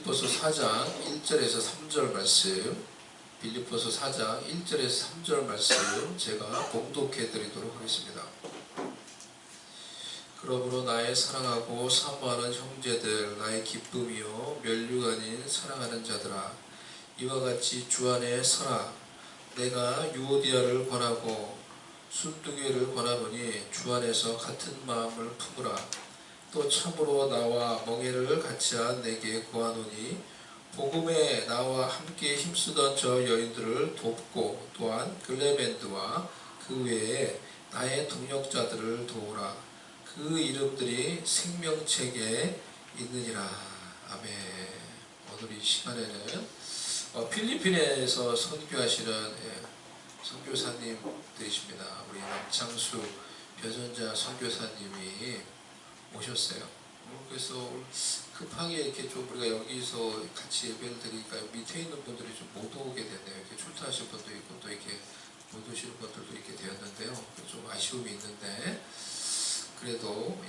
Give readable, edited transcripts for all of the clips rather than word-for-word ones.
빌립보서 4장 1절에서 3절 말씀, 빌립보서 4장 1절에서 3절 말씀 제가 봉독해 드리도록 하겠습니다. 그러므로 나의 사랑하고 사모하는 형제들, 나의 기쁨이요 면류가 아닌 사랑하는 자들아, 이와 같이 주 안에 서라. 내가 유오디아를 권하고 순두개를 권하노니 주 안에서 같은 마음을 품으라. 또 참으로 나와 멍에를 같이한 내게 구하노니 복음에 나와 함께 힘쓰던 저 여인들을 돕고 또한 글레멘드와 그 외에 나의 동역자들을 도우라. 그 이름들이 생명책에 있느니라. 아멘. 오늘 이 시간에는 필리핀에서 선교하시는 선교사님 되십니다. 우리 남창수 변전자 선교사님이 오셨어요. 그래서 급하게 이렇게 좀 우리가 여기서 같이 예배를 드리니까 밑에 있는 분들이 좀 못 오게 됐네요. 이렇게 출타하실 분도 있고 또 이렇게 못 오시는 분들도 이렇게 되었는데요. 좀 아쉬움이 있는데 그래도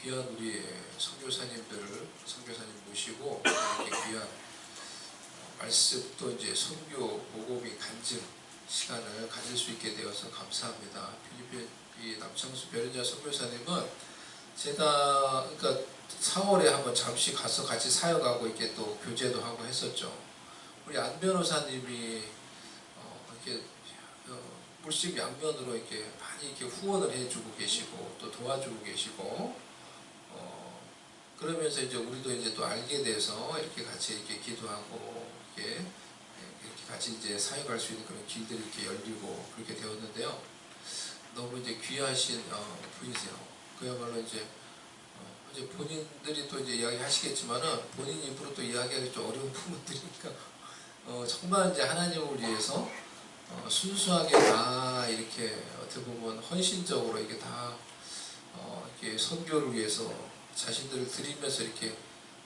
귀한 우리 선교사님 모시고 이렇게 귀한 말씀 또 이제 선교 복음이 간증 시간을 가질 수 있게 되어서 감사합니다. 필리핀 남창수 변현자 선교사님은 제가 그러니까 4월에 한번 잠시 가서 같이 사역하고 이렇게 또 교제도 하고 했었죠. 우리 안 변호사님이 이렇게 물심 양면으로 이렇게 많이 이렇게 후원을 해주고 계시고 또 도와주고 계시고 그러면서 이제 우리도 이제 또 알게 돼서 이렇게 같이 이렇게 기도하고 이렇게 같이 이제 사역할 수 있는 그런 길들이 이렇게 열리고 그렇게 되었는데요. 너무 이제 귀하신 분이세요. 그야말로 이제 본인들이 또 이제 이야기하시겠지만은 본인 입으로 또 이야기하기 좀 어려운 부분들이니까 정말 이제 하나님을 위해서 순수하게 다 이렇게 어떻게 보면 헌신적으로 이게 다 이렇게 선교를 위해서 자신들을 드리면서 이렇게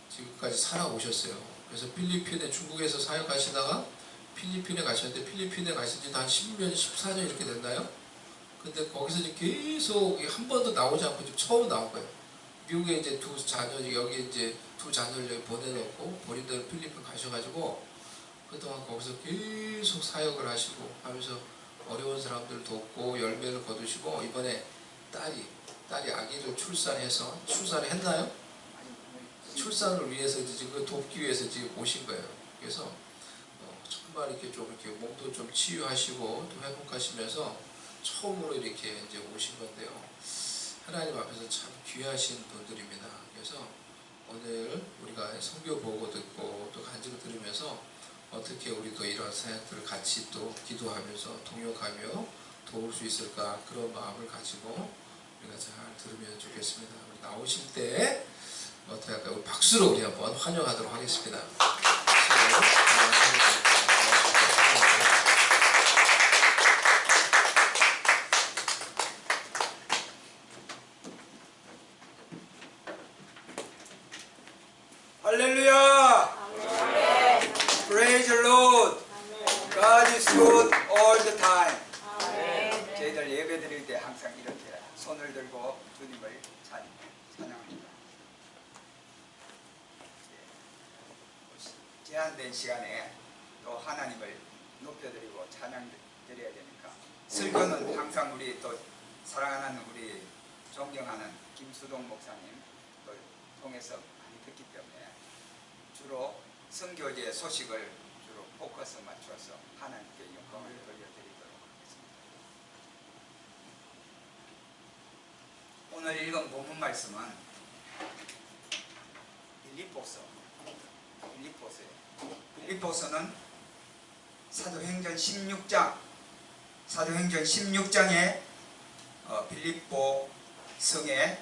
지금까지 살아오셨어요. 그래서 필리핀에 중국에서 사역하시다가 필리핀에 가셨는데 필리핀에 가신 지도 한 10년, 14년 이렇게 됐나요? 근데 거기서 이제 계속 한 번도 나오지 않고 지금 처음 나온 거예요. 미국에 이제 두 자녀, 여기 이제 두 자녀를 여기 보내놓고 본인들은 필리핀 가셔가지고 그동안 거기서 계속 사역을 하시고 하면서 어려운 사람들 돕고 열매를 거두시고 이번에 딸이 아기를 출산해서 출산을 했나요? 출산을 위해서 이제 지금 돕기 위해서 지금 오신 거예요. 그래서 정말 이렇게 좀 이렇게 몸도 좀 치유하시고 또 회복하시면서 처음으로 이렇게 이제 오신 건데요. 하나님 앞에서 참 귀하신 분들입니다. 그래서 오늘 우리가 선교 보고 듣고 또 간증을 들으면서 어떻게 우리도 이런 사역들을 같이 또 기도하면서 동역하며 도울 수 있을까 그런 마음을 가지고 우리가 잘 들으면 좋겠습니다. 우리 나오실 때 어떻게 할까요? 우리 박수로 우리 한번 환영하도록 하겠습니다. 할렐루야! Praise the Lord! God is good all the time. 저희들 예배 드릴 때 항상 이렇게 손을 들고 주님을 찬양합니다. 제한된 시간에 또 하나님을 높여드리고 찬양드려야 되니까 설교는 항상 우리 또 사랑하는 우리 존경하는 김수동 목사님 또 통해서 많이 듣기 때문에 주로 선교제 소식을 주로 포커스 맞춰서 하나님께 영광을 돌려드리도록 하겠습니다. 오늘 읽은 본문 말씀은 빌립보서는 사도행전 16장에 빌립보 성에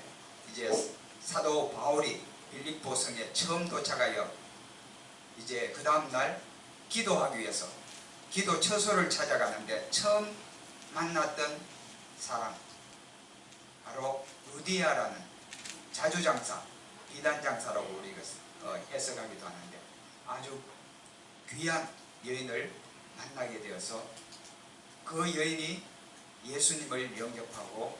이제 사도 바울이 빌립보 성에 처음 도착하여 이제 그 다음날 기도하기 위해서 기도 처소를 찾아가는데 처음 만났던 사람 바로 루디아라는 자주장사, 비단장사라고 우리가 해석하기도 하는데 아주 귀한 여인을 만나게 되어서 그 여인이 예수님을 영접하고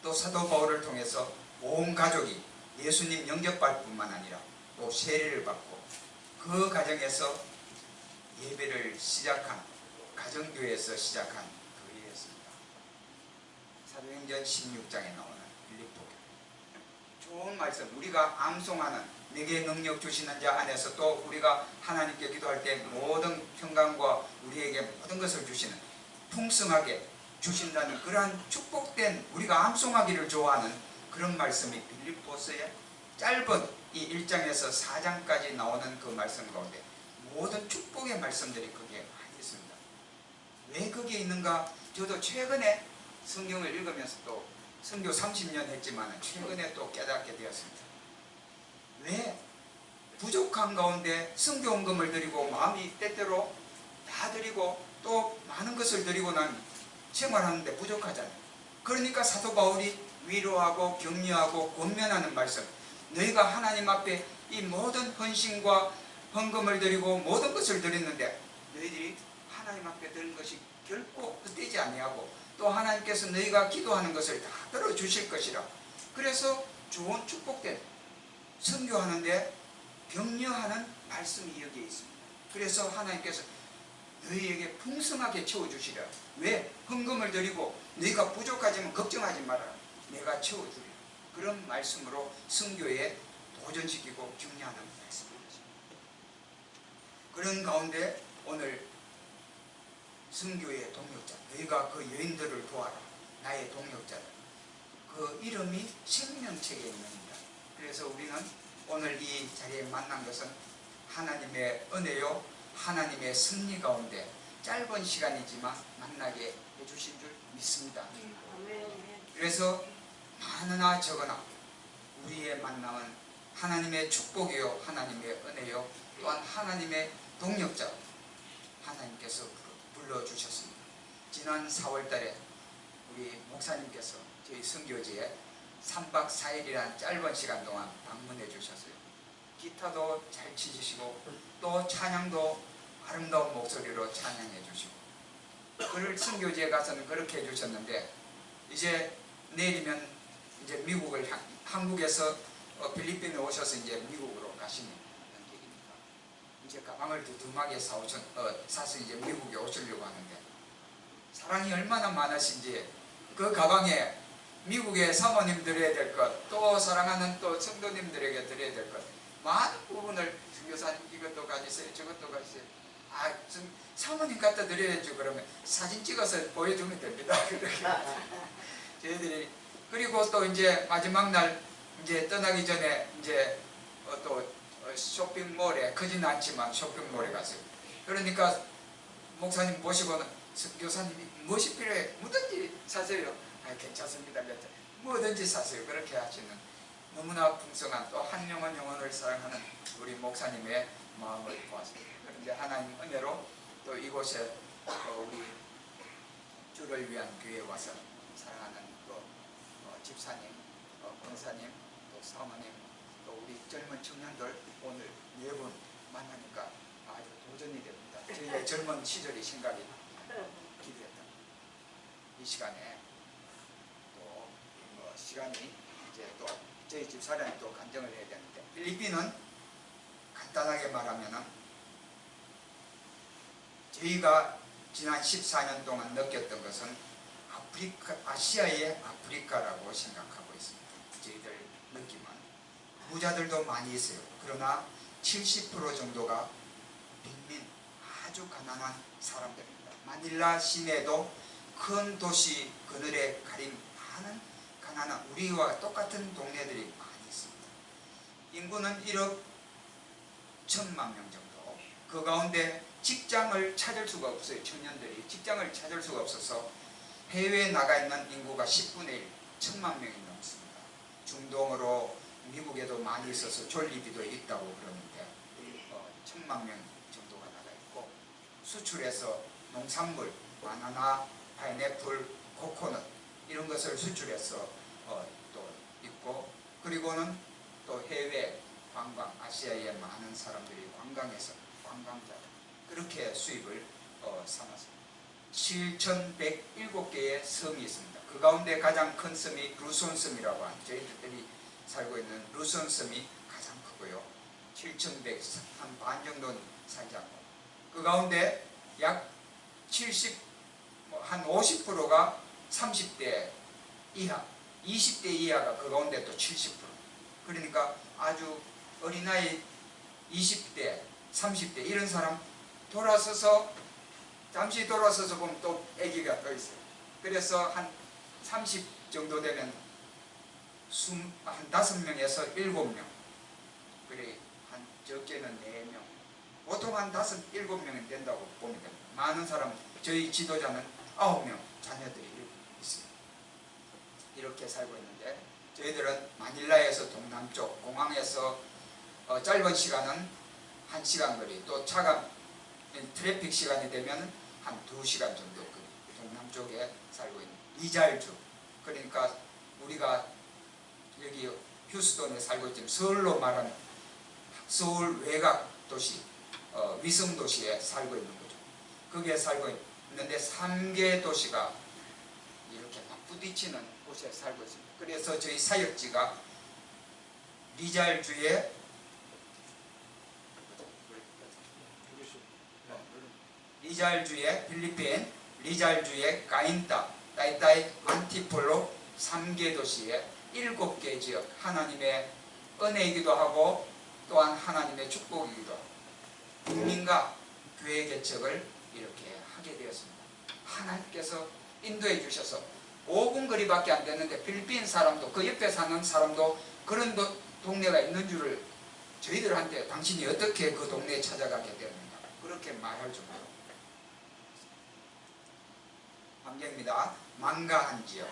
또 사도 바울을 통해서 온 가족이 예수님 영접할 뿐만 아니라 또 세례를 받고 그 과정에서 예배를 시작한 가정교회에서 시작한 교회였습니다. 사도행전 16장에 나오는 빌립보 좋은 말씀, 우리가 암송하는 내게 능력 주시는 자 안에서 또 우리가 하나님께 기도할 때 모든 평강과 우리에게 모든 것을 주시는 풍성하게 주신다는 그러한 축복된 우리가 암송하기를 좋아하는 그런 말씀이 빌립보서의 짧은 이 1장에서 4장까지 나오는 그 말씀 가운데 모든 축복의 말씀들이 거기에 많이 있습니다. 왜 거기에 있는가? 저도 최근에 성경을 읽으면서 또 선교 30년 했지만 최근에 또 깨닫게 되었습니다. 왜 부족한 가운데 선교헌금을 드리고 마음이 때때로 다 드리고 또 많은 것을 드리고 난 생활하는데 부족하잖아요. 그러니까 사도 바울이 위로하고 격려하고 권면하는 말씀, 너희가 하나님 앞에 이 모든 헌신과 헌금을 드리고 모든 것을 드렸는데 너희들이 하나님 앞에 드린 것이 결코 헛되지 아니하고 또 하나님께서 너희가 기도하는 것을 다 들어주실 것이라. 그래서 좋은 축복된 선교하는데 격려하는 말씀이 여기에 있습니다. 그래서 하나님께서 너희에게 풍성하게 채워주시라. 왜? 헌금을 드리고 너희가 부족하지만 걱정하지 마라. 내가 채워주리라. 그런 말씀으로 선교에 도전시키고 격려하는 말씀입니다. 그런 가운데 오늘 선교의 동역자, 너희가 그 여인들을 도와라. 나의 동역자다. 그 이름이 생명책에 있습니다. 그래서 우리는 오늘 이 자리에 만난 것은 하나님의 은혜요, 하나님의 섭리 가운데 짧은 시간이지만 만나게 해주신 줄 믿습니다. 그래서 많으나 적으나 우리의 만남은 하나님의 축복이요, 하나님의 은혜요, 또한 하나님의 동역자 하나님께서 불러주셨습니다. 지난 4월달에 우리 목사님께서 저희 선교지에 3박 4일이라는 짧은 시간 동안 방문해 주셨어요. 기타도 잘 치시고 또 찬양도 아름다운 목소리로 찬양해 주시고 그를 선교지에 가서는 그렇게 해주셨는데 이제 내일이면 이제 미국을 한국에서 필리핀에 오셔서 이제 미국으로 가시는 길입니다. 이제 가방을 두툼하게 사서 이제 미국에 오시려고 하는데 사랑이 얼마나 많으신지 그 가방에 미국의 사모님 드려야 될 것, 또 사랑하는 또 성도님들에게 드려야 될 것, 많은 부분을 선교사님 이것도 가지세요, 저것도 가지세요. 사모님 갖다 드려야죠. 그러면 사진 찍어서 보여주면 됩니다. 그렇게 저희들이 그리고 또 이제 마지막 날 이제 떠나기 전에 이제 또 쇼핑몰에 크지는 않지만 쇼핑몰에 갔어요. 그러니까 목사님 모시고는 교사님이 무엇이 필요해? 뭐든지 사세요. 괜찮습니다. 뭐든지 사세요. 그렇게 하시는 너무나 풍성한 또 한 영혼 영혼을 사랑하는 우리 목사님의 마음을 보았습니다. 그런데 하나님 은혜로 또 이곳에 우리 주를 위한 교회에 와서 사랑하는 또 집사님, 권사님, 또 사모님, 또 우리 젊은 청년들 오늘 4분 만나니까 아주 도전이 됩니다. 저희의 젊은 시절이 생각이 기대했다. 이 시간에 또 시간이 이제 또 저희 집사람이 또 간증을 해야 되는데 필리핀은 간단하게 말하면은 저희가 지난 14년 동안 느꼈던 것은 아시아의 아프리카라고 생각하고 있습니다. 저희들 느낌은 부자들도 많이 있어요. 그러나 70% 정도가 빈민, 아주 가난한 사람들입니다. 마닐라 시내도 큰 도시 그늘에 가린 많은 가난한 우리와 똑같은 동네들이 많이 있습니다. 인구는 1억 1천만 명 정도. 그 가운데 직장을 찾을 수가 없어요. 청년들이 직장을 찾을 수가 없어서 해외에 나가 있는 인구가 10분의 1, 1천만 명이 넘습니다. 중동으로 미국에도 많이 있어서 졸리비도 있다고 그러는데 1천만 명 정도가 나가 있고 수출해서 농산물, 바나나, 파인애플, 코코넛 이런 것을 수출해서 또 있고 그리고는 또 해외 관광, 아시아의 많은 사람들이 관광해서 관광자 그렇게 수입을 삼았습니다. 7,107개의 섬이 있습니다. 그 가운데 가장 큰 섬이 루손 섬이라고 하는 저희들이 살고 있는 루손 섬이 가장 크고요. 7,100, 한 반 정도는 살지 않고, 그 가운데 약 70, 한 50%가 30대 이하, 20대 이하가 그 가운데 또 70%. 그러니까 아주 어린아이 20대, 30대 이런 사람 돌아서서 잠시 돌아서서 보면 또 아기가 또 있어요. 그래서 한 30 정도 되면 한 5명에서 7명, 그래 한 적게는 4명, 보통 한 5, 7명은 된다고 보면 됩니다. 많은 사람, 저희 지도자는 9명 자녀들이 있습니다. 이렇게 살고 있는데, 저희들은 마닐라에서 동남쪽 공항에서 짧은 시간은 1시간 거리, 또 차가 트래픽 시간이 되면 한 2시간 정도 거리, 동남쪽에 살고 있는 리잘주, 그러니까 우리가 여기 휴스턴에 살고 있지만 서울로 말하면 서울 외곽 도시, 위성 도시에 살고 있는 거죠. 거기에 살고 있는데 3개 도시가 이렇게 막 부딪히는 곳에 살고 있습니다. 그래서 저희 사역지가 리잘주의 필리핀, 리잘주의 까인타, 따이따이, 안티폴로 3개 도시에 7개 지역, 하나님의 은혜이기도 하고 또한 하나님의 축복이기도 하고 국민과 교회 개척을 이렇게 하게 되었습니다. 하나님께서 인도해 주셔서 5분 거리밖에 안 되는데 필리핀 사람도 그 옆에 사는 사람도 그런 동네가 있는 줄을 저희들한테 당신이 어떻게 그 동네에 찾아가게 되었는가 그렇게 말할 정도로 환경입니다. 망가한 지역,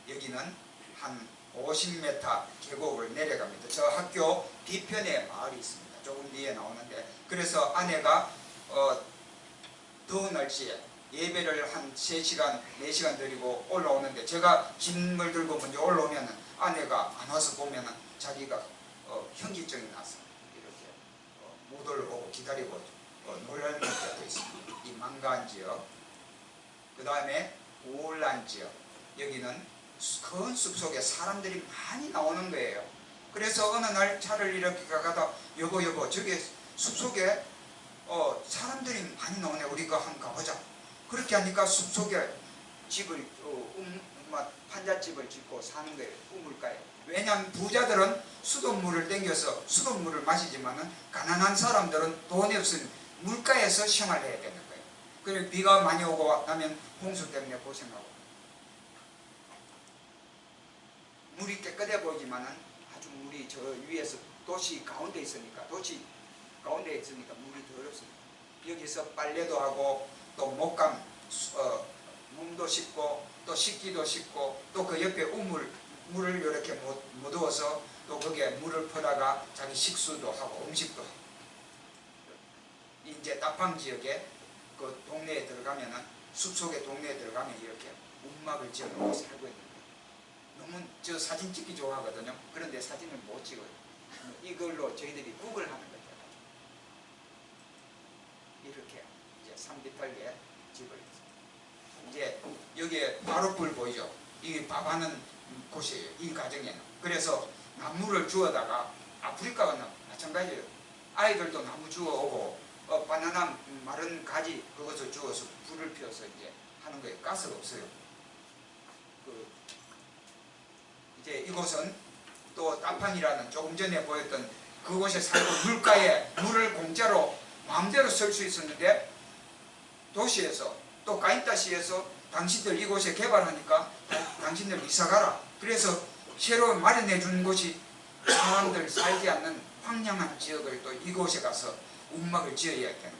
여기는 한 50m 계곡을 내려갑니다. 저 학교 뒤편에 마을이 있습니다. 조금 뒤에 나오는데, 그래서 아내가 더운 날씨에 예배를 한 3시간, 4시간 드리고 올라오는데, 제가 짐을 들고 먼저 올라오면 아내가 안 와서 보면 자기가 현기증이 나서 이렇게 못 올라오고 기다리고 놀랄 때도 있습니다. 이 망가한 지역. 그 다음에 우울한 지역, 여기는 큰 숲속에 사람들이 많이 나오는 거예요. 그래서 어느 날 차를 이렇게 가다 여보 저기 숲속에 사람들이 많이 나오네, 우리가 한번 가보자. 그렇게 하니까 숲속에 집을 판잣집을 짓고 사는 거예요. 우물가에. 왜냐하면 부자들은 수돗물을 땡겨서 수돗물을 마시지만은 가난한 사람들은 돈이 없으니 물가에서 생활해야 되는 거예요. 그리고 비가 많이 오고 나면 홍수 때문에 고생하고, 물이 깨끗해 보이지만은 아주 물이 저 위에서 도시 가운데 있으니까 물이 더럽습니다. 여기서 빨래도 하고 또 목감 몸도 씻고 또 씻기도 씻고 또 그 옆에 물을 이렇게 묻어서 또 거기에 물을 퍼다가 자기 식수도 하고 음식도 하고. 이제 따팡 지역에 그 동네에 들어가면은 숲속의 동네에 들어가면 이렇게 움막을 지어놓고 살고 있는 거예요. 너무 저 사진 찍기 좋아하거든요. 그런데 사진을 못 찍어요. 이걸로 저희들이 국을 하는 거죠. 이렇게 이제 산비탈에 집을 이제 여기에 바로 불 보이죠. 이게 밥하는 곳이에요. 이 가정에는. 그래서 나무를 주워다가 아프리카가 마찬가지예요. 아이들도 나무 주워오고 바나나 마른 가지 그것을 주워서 불을 피워서 이제 하는 거예요. 가스가 없어요. 이제 이곳은 또 따팡이라는 조금 전에 보였던 그곳에 살고 물가에 물을 공짜로 마음대로 쓸 수 있었는데, 도시에서 또 까인타시에서 당신들 이곳에 개발하니까 당신들 이사가라. 그래서 새로 마련해 준 곳이 사람들 살지 않는 황량한 지역을 또 이곳에 가서 움막을 지어야 되는 거예요.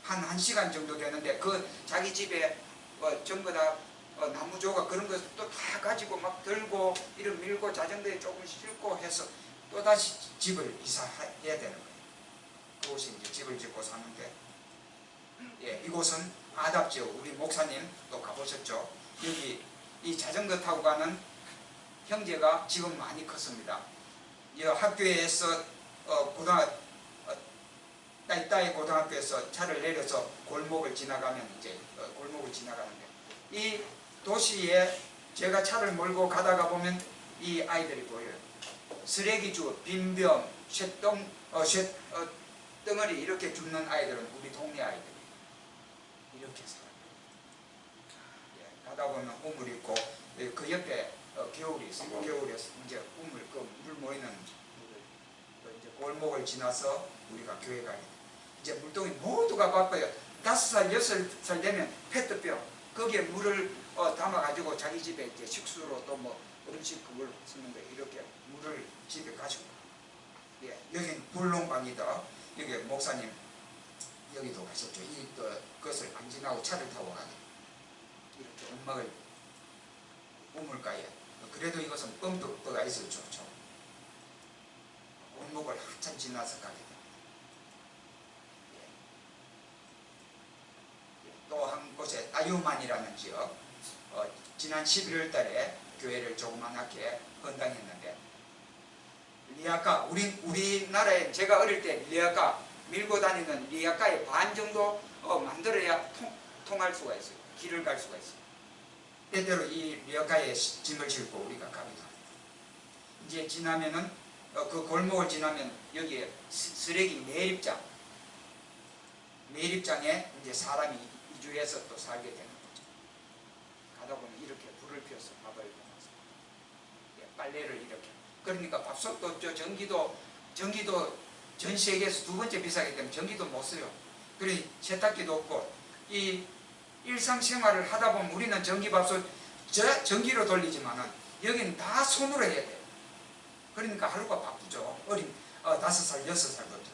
한 1시간 정도 되는데 그 자기 집에 전부 다 나무 조각 그런 거 또 다 가지고 막 들고 이런 밀고 자전거에 조금 싣고 해서 또 다시 집을 이사해야 되는 거예요. 그곳이 이제 집을 짓고 사는데, 예, 이곳은 아답지역. 우리 목사님 또 가보셨죠? 여기 이 자전거 타고 가는 형제가 지금 많이 컸습니다. 이 학교에서 따이 고등학교에서 차를 내려서 골목을 지나가면 이제 골목을 지나가는데, 이 도시에 제가 차를 몰고 가다가 보면 이 아이들이 보여요. 쓰레기 주워, 빈병, 쇳덩어리 이렇게 줍는 아이들은 우리 동네 아이들이 이렇게 살아요. 예, 가다 보면 우물 있고 그 옆에 겨울이 있어요. 겨울에 이제 우물 물 모이는 이제 골목을 지나서 우리가 교회 가게 돼요. 이제 물동이 모두가 바빠요. 5살, 6살 되면 페트병 거기에 물을 담아가지고 자기 집에 이제 식수로 또 뭐 음식 그걸 쓰는 거예요. 이렇게 물을 집에 가지고. 예, 여긴 불농방이다. 여기 목사님 여기도 가셨죠. 그것을 안 지나고 차를 타고 가게. 이렇게 음악을 우물가에. 그래도 이것은 뻔뻔가 있어도 좋죠. 골목을 한참 지나서 가게 됩니다. 또 한 곳에 아유만이라는 지역, 지난 11월 달에 교회를 조그만하게 헌당했는데, 리아카, 우리나라에 제가 어릴 때 리아카, 밀고 다니는 리아카의 반 정도 만들어야 통할 수가 있어요. 길을 갈 수가 있어요. 때때로 이 리아카에 짐을 싣고 우리가 갑니다. 이제 지나면은, 그 골목을 지나면 여기에 쓰레기 매립장에 이제 사람이 이주해서 또 살게 되는 거죠. 가다 보면 이렇게 불을 피워서 밥을 먹어서 빨래를 이렇게. 그러니까 밥솥도 없죠. 전기도 전 세계에서 2번째 비싸기 때문에 전기도 못 써요. 그러니 세탁기도 없고 이 일상생활을 하다 보면 우리는 전기밥솥 전기로 돌리지만은 여기는 다 손으로 해야 돼요. 그러니까 하루가 바쁘죠. 어린 5살, 6살부터.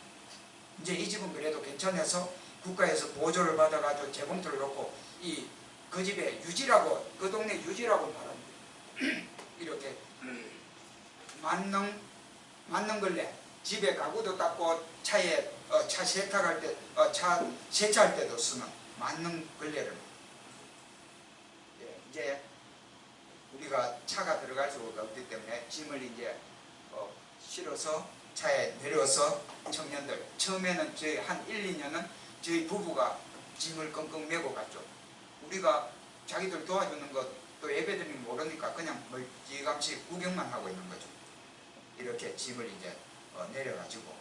이제 이 집은 그래도 괜찮아서 국가에서 보조를 받아가지고 재봉틀을 놓고 그 집에 유지라고, 그 동네 유지라고 말합니다. 이렇게 만능 걸레, 집에 가구도 닦고 차에 차 세탁할 때, 차 세차할 때도 쓰는 만능 걸레를. 예, 이제 우리가 차가 들어갈 수가 없기 때문에 짐을 이제 실어서 차에 내려서 청년들, 처음에는 저희 한 1, 2년은 저희 부부가 짐을 끙끙 메고 갔죠. 우리가 자기들 도와주는 것도 예배드리면 모르니까 그냥 멀찌감치 구경만 하고 있는 거죠. 이렇게 짐을 이제 내려가지고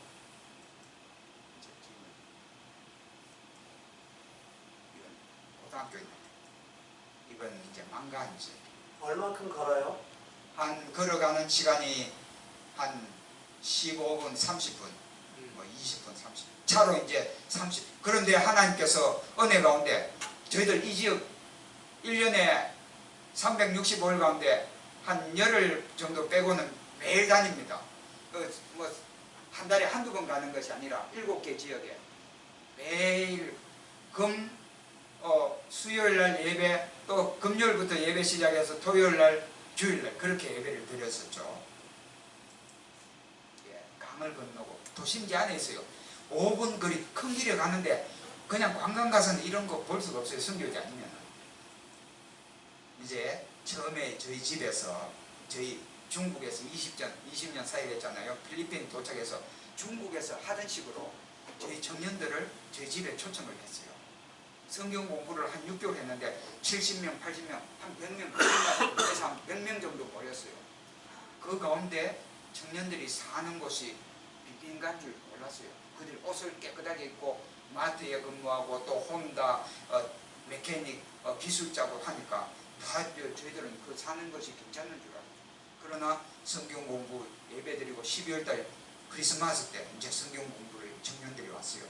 이제 이건 고등학교입니다. 이건 이제 망가인지. 얼마큼 걸어요? 한 걸어가는 시간이 한 15분, 30분, 뭐 20분, 30분. 차로 이제 30. 그런데 하나님께서 은혜 가운데 저희들 이 지역 1년에 365일 가운데 한 열흘 정도 빼고는 매일 다닙니다. 뭐 한 달에 한두 번 가는 것이 아니라 7개 지역에 매일 수요일 날 예배, 또 금요일부터 예배 시작해서 토요일 날, 주일 날 그렇게 예배를 드렸었죠. 예, 강을 건너고 도심지 안에 있어요. 5분 거리 큰 길에 가는데 그냥 관광 가서는 이런 거 볼 수가 없어요. 선교지 아니면. 이제 처음에 저희 집에서 저희 중국에서 20년 사이 됐잖아요. 필리핀 도착해서 중국에서 하던 식으로 저희 청년들을 저희 집에 초청을 했어요. 성경 공부를 한 6개월 했는데 70명, 80명, 한 100명, 100명, 한 100명 정도 모였어요. 그 가운데 청년들이 사는 곳이 빈빈간 줄 몰랐어요. 그들 옷을 깨끗하게 입고 마트에 근무하고 또 혼다, 메케닉, 기술자고 하니까 다 저희들은 그 사는 것이 괜찮은 줄 알아요. 그러나 성경 공부 예배드리고 12월 달 크리스마스 때 이제 성경 공부를 청년들이 왔어요.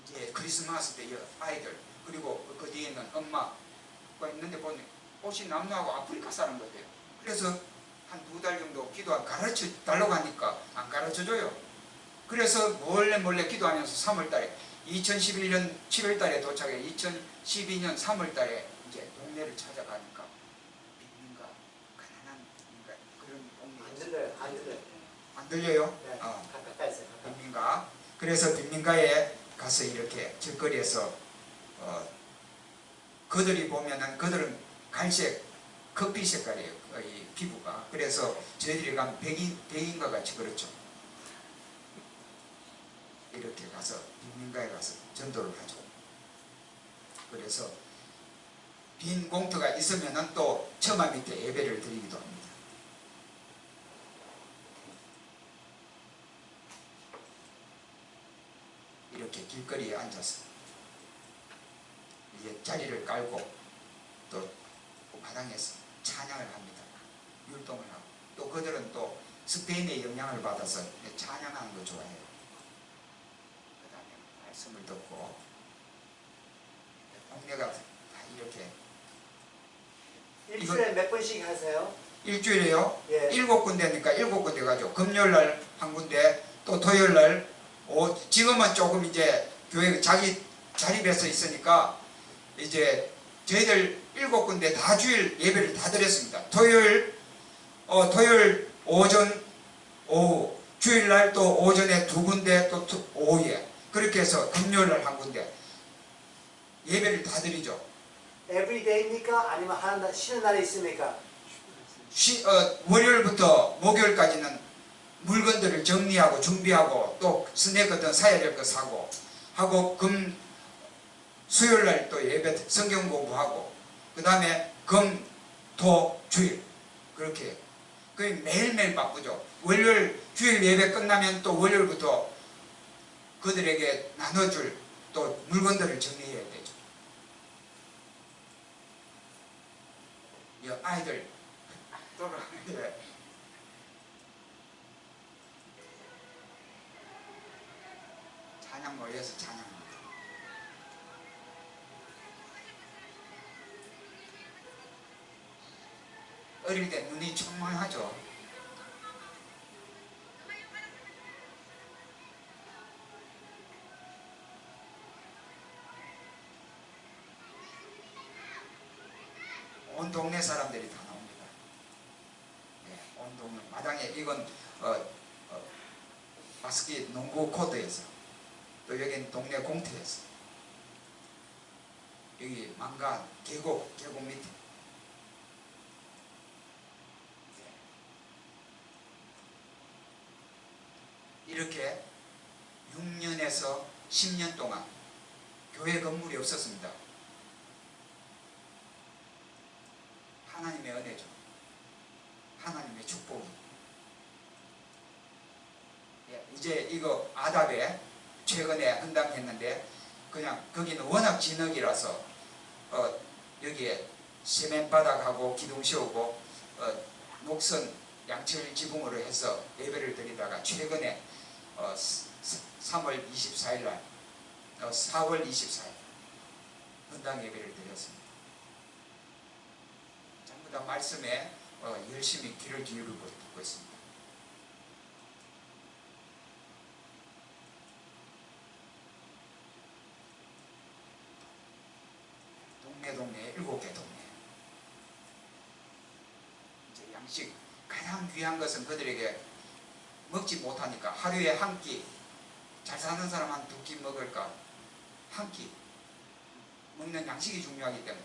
이제 크리스마스 때 아이들 그리고 그 뒤에 있는 엄마가 있는데 보니 옷이 남루하고 아프리카 사는 거예요. 그래서 한 2달 정도 기도하고 가르쳐 달라고 하니까 안 가르쳐줘요. 그래서 몰래 기도하면서 3월 달에 2011년 7월 달에 도착해 2012년 3월 달에 이제 동네를 찾아가니까 빈민가, 가난한 빈민가 그런 동네. 안 들려요. 안 들려요. 안 들려요? 네, 가까이 있어요. 빈민가. 그래서 빈민가에 가서 이렇게 길거리에서 그들이 보면은 그들은 갈색 커피 색깔이에요. 이 피부가. 그래서 저희들이 가면 백인과 같이 그렇죠. 이렇게 가서 빈민가에 가서 전도를 하죠. 그래서 빈 공터가 있으면은 또 처마 밑에 예배를 드리기도 합니다. 이렇게 길거리에 앉아서 이제 자리를 깔고 또 마당에서 찬양을 합니다. 율동을 하고 또 그들은 또 스페인의 영향을 받아서 찬양하는 거 좋아해요. 그 다음에 말씀을 듣고 동네가 다 이렇게 일주일에 몇 번씩 하세요? 일주일에요? 예. 7군데니까 7군데 가죠. 금요일날 한 군데, 또 토요일날, 지금은 조금 이제 교회 자기 자립해서 있으니까 이제 저희들 7군데 다 주일 예배를 다 드렸습니다. 토요일 오전, 오후, 주일날 또 오전에 2군데, 또 오후에 그렇게 해서 금요일날 한 군데 예배를 다 드리죠. 에브리데이입니까? 아니면 하는 날, 쉬는 날이 있습니까? 월요일부터 목요일까지는 물건들을 정리하고 준비하고 또 스낵 사야 될 거 사고 하고 수요일날 또 예배 성경 공부하고 그 다음에 토, 주일 그렇게 거의 매일매일 바쁘죠. 월요일 주일 예배 끝나면 또 월요일부터 그들에게 나눠줄 또 물건들을 정리해야 되죠. 아이들 돌아가는데 찬양 모여서 찬양합니다. 어릴 때 눈이 총망하죠. 온 동네 사람들이 다 나옵니다. 네, 온 동네 마당에 이건 바스키 농구 코트에서 또 여기는 동네 공터에서 여기 망간 계곡 밑에 이렇게 6년에서 10년 동안 교회 건물이 없었습니다. 하나님의 은혜죠. 하나님의 축복이. 이제 이거 아답에 최근에 헌당했는데 그냥 거기는 워낙 진흙이라서 여기에 세면 바닥하고 기둥 씌우고 목선 양철 지붕으로 해서 예배를 드리다가 최근에 3월 24일 날 4월 24일 헌당 예배를 드렸습니다. 전부 다 말씀에 열심히 귀를 기울이고 듣고 있습니다. 동네 7개 동네. 이제 양식 가장 귀한 것은 그들에게 먹지 못하니까 하루에 한 끼, 잘 사는 사람 한 2끼 먹을까? 한 끼 먹는 양식이 중요하기 때문에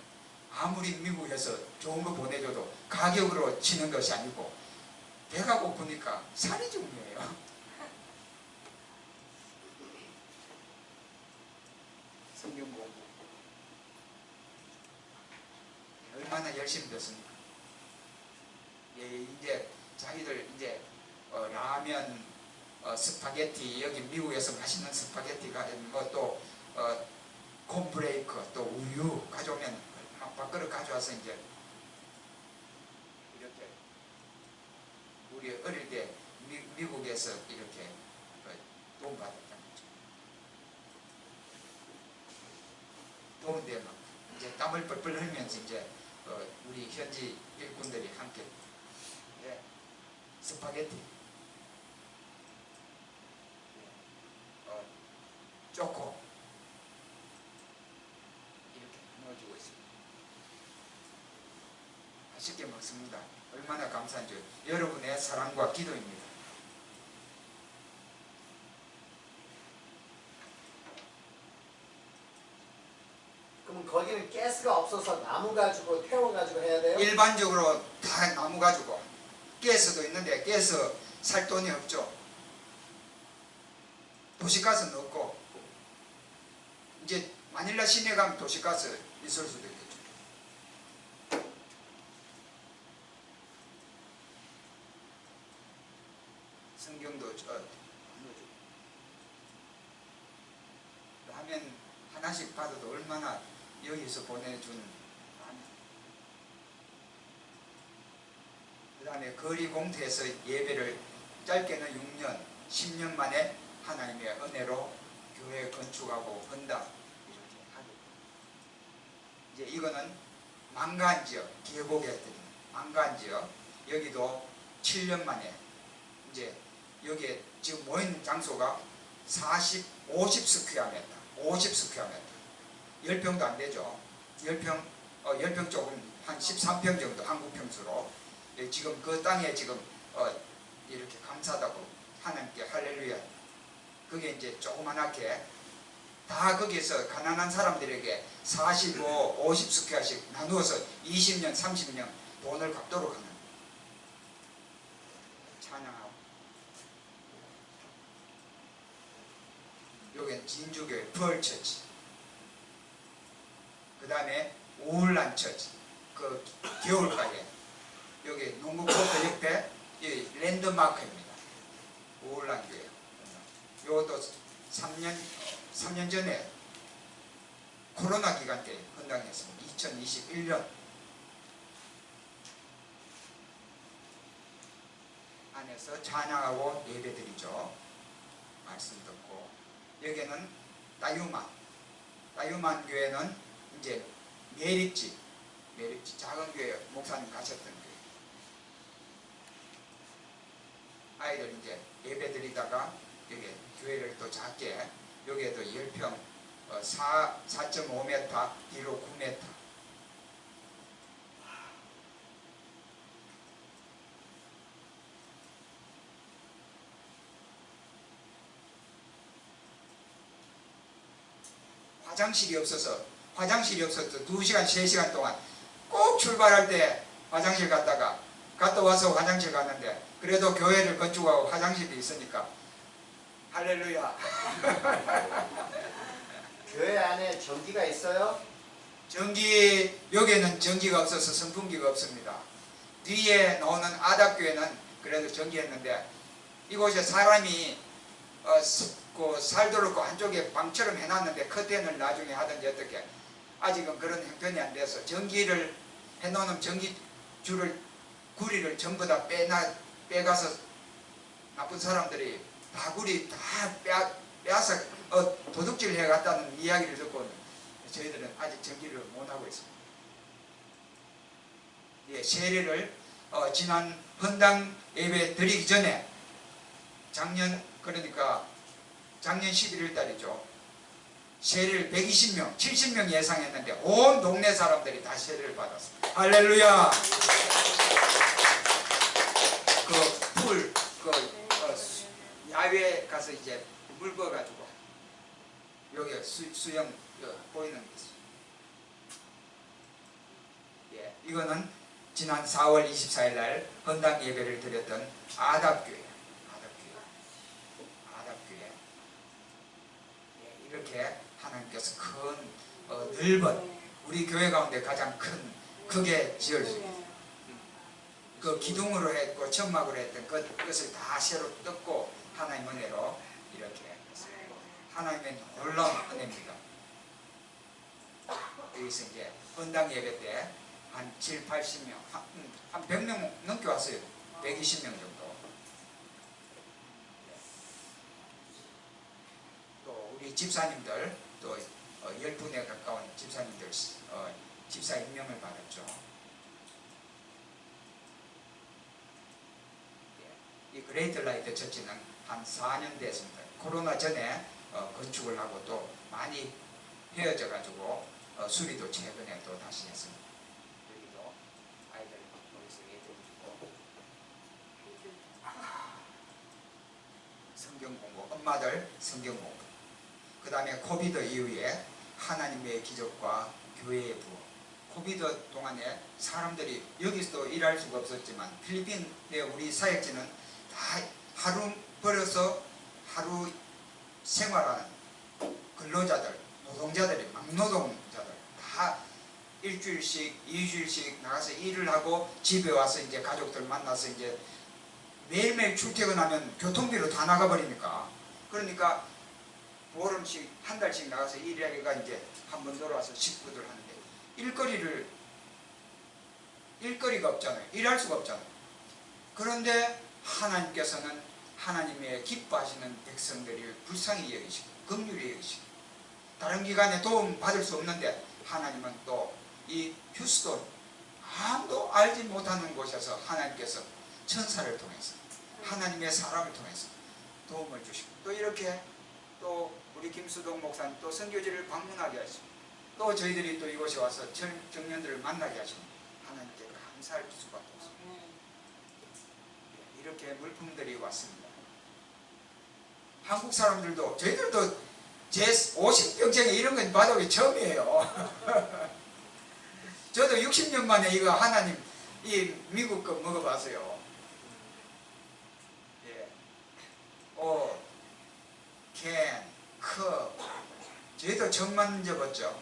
아무리 미국에서 좋은 거 보내줘도 가격으로 치는 것이 아니고 배가 고프니까 살이 중요해요. 성경 공부 얼마나 열심히 됐습니까? 이제 자기들 이제 라면, 스파게티, 여기 미국에서 맛있는 스파게티가 또 콘브레이크, 또 우유 가져오면 한 밥그릇 가져와서 이제 이렇게 우리 어릴 때 미국에서 이렇게 돈 받았다는 거죠. 더운데 막 이제 땀을 뻘뻘 흘리면서 이제 우리 현지 일꾼들이 함께 스파게티, 초코 이렇게 넣어주고 있습니다. 맛있게 먹습니다. 얼마나 감사한지. 여러분의 사랑과 기도입니다. 그럼 거기는 가스가 없어서 나무 가지고 태워 가지고 해야 돼요? 일반적으로 다 나무 가지고 가스도 있는데 가스 살 돈이 없죠. 도시가스는 없고 이제 마닐라 시내 가면 도시가스 있을 수도 있겠죠. 성경도 화면 하나씩 받아도 얼마나 여기서 보내준. 그 다음에 거리 공터에서 예배를 짧게는 6년, 10년 만에 하나님의 은혜로 교회 건축하고 건다 이렇게 하게. 이제 이거는 망간지역, 계곡에 망간지역, 여기도 7년 만에 이제 여기에 지금 모인 장소가 50 스퀘어미터, 50 스퀘어미터, 10평도 안 되죠. 10평 조금 한 13평 정도 한국 평수로. 지금 그 땅에 지금 이렇게 감사하다고 하나님께 할렐루야. 그게 이제 조그만하게 다 거기서 가난한 사람들에게 45, 50 스퀘어씩 나누어서 20년, 30년 돈을 갚도록 하는 찬양하고. 여기는 진주교회 펄처치. 그 다음에 우울란 처치. 그 겨울가에 여기 농구코트 옆에 이 랜드마크입니다. 우울란 교회. 이것도 3년 전에 코로나 기간 때 건당했습니다. 2021년 안에서 찬양하고 예배드리죠. 말씀 듣고. 여기는 따유만 교회는 이제 메리지 작은 교회 목사님 가셨던 교회. 아이들 이제 예배 드리다가 여기 교회를 또 작게 여기에도 10평 4.5m 뒤로 9m. 화장실이 없어서 2시간 3시간 동안 꼭 출발할 때 화장실 갔다 와서 화장실 갔는데 그래도 교회를 건축하고 화장실이 있으니까 할렐루야. 교회 안에 전기가 있어요? 여기에는 전기가 없어서 선풍기가 없습니다. 뒤에 나오는 아답교회는 그래도 전기했는데 이곳에 사람이 살도록 한쪽에 방처럼 해놨는데 커튼을 나중에 하든지 어떻게 아직은 그런 형편이 안 돼서 전기를 해놓는 전기줄을 구리를 전부 다 빼가서 나쁜 사람들이 다 구리 다 빼앗아 도둑질 해갔다는 이야기를 듣고 저희들은 아직 전기를 못하고 있습니다. 예, 세례를 지난 헌당 예배 드리기 전에 작년 11월 달이죠. 세례를 120명, 70명 예상했는데 온 동네 사람들이 다 세례를 받았습니다. 할렐루야. 야외에 가서 이제 물 부어가지고 여기 수영 보이는 게 있어요. 예, 이거는 지난 4월 24일 날 헌당 예배를 드렸던 아답교회. 예, 이렇게 하나님께서 큰 넓은 우리 교회 가운데 가장 크게 지을 수 있어요. 그 기둥으로 했고 천막으로 했던 그것을 다 새로 뜯고 하나님 은혜로 이렇게 했어요. 하나님의 놀라운 은혜입니다. 여기서 이제 헌당 예배 때 한 7, 80명, 한 100명 넘게 왔어요. 120명 정도. 또 우리 집사님들 또 10분에 가까운 집사님들 집사 임명을 받았죠. 이 그레이트 라이트 처치는 한 4년 됐습니다. 코로나 전에 건축을 하고 또 많이 헤어져 가지고 수리도 최근에 또 다시 했습니다. 여기도 아이들 여기서 예배드리고 성경 공부, 엄마들 성경 공부. 그 다음에 코비드 이후에 하나님의 기적과 교회의 부흥. 코비드 동안에 사람들이 여기서도 일할 수가 없었지만 필리핀의 우리 사역지는 다 하루 벌어서 하루 생활하는 근로자들, 노동자들이 막노동자들 다 일주일씩, 2주일씩 나가서 일을 하고 집에 와서 이제 가족들 만나서 이제 매일매일 출퇴근하면 교통비로 다 나가버리니까 그러니까 보름씩 한 달씩 나가서 일하기가 이제 한 번 돌아와서 식구들 하는데 일거리가 없잖아요. 일할 수가 없잖아요. 그런데 하나님께서는 하나님의 기뻐하시는 백성들을 불쌍히 여기시고 긍휼히 여기시고 다른 기관에 도움 받을 수 없는데 하나님은 또 이 휴스돈 아무도 알지 못하는 곳에서 하나님께서 천사를 통해서 하나님의 사람을 통해서 도움을 주시고 또 이렇게 또 우리 김수동 목사님 또 선교지를 방문하게 하시고 또 저희들이 또 이곳에 와서 청년들을 만나게 하시고 하나님께 감사할 수밖에 없습니다. 이렇게 물품들이 왔습니다. 한국 사람들도 저희들도 제 50병쟁이 이런 건 받아보기 처음이에요. 저도 60년 만에 이거 하나님 이 미국 거 먹어봤어요. 예. 캔, 컵 저희도 처음 만져봤죠.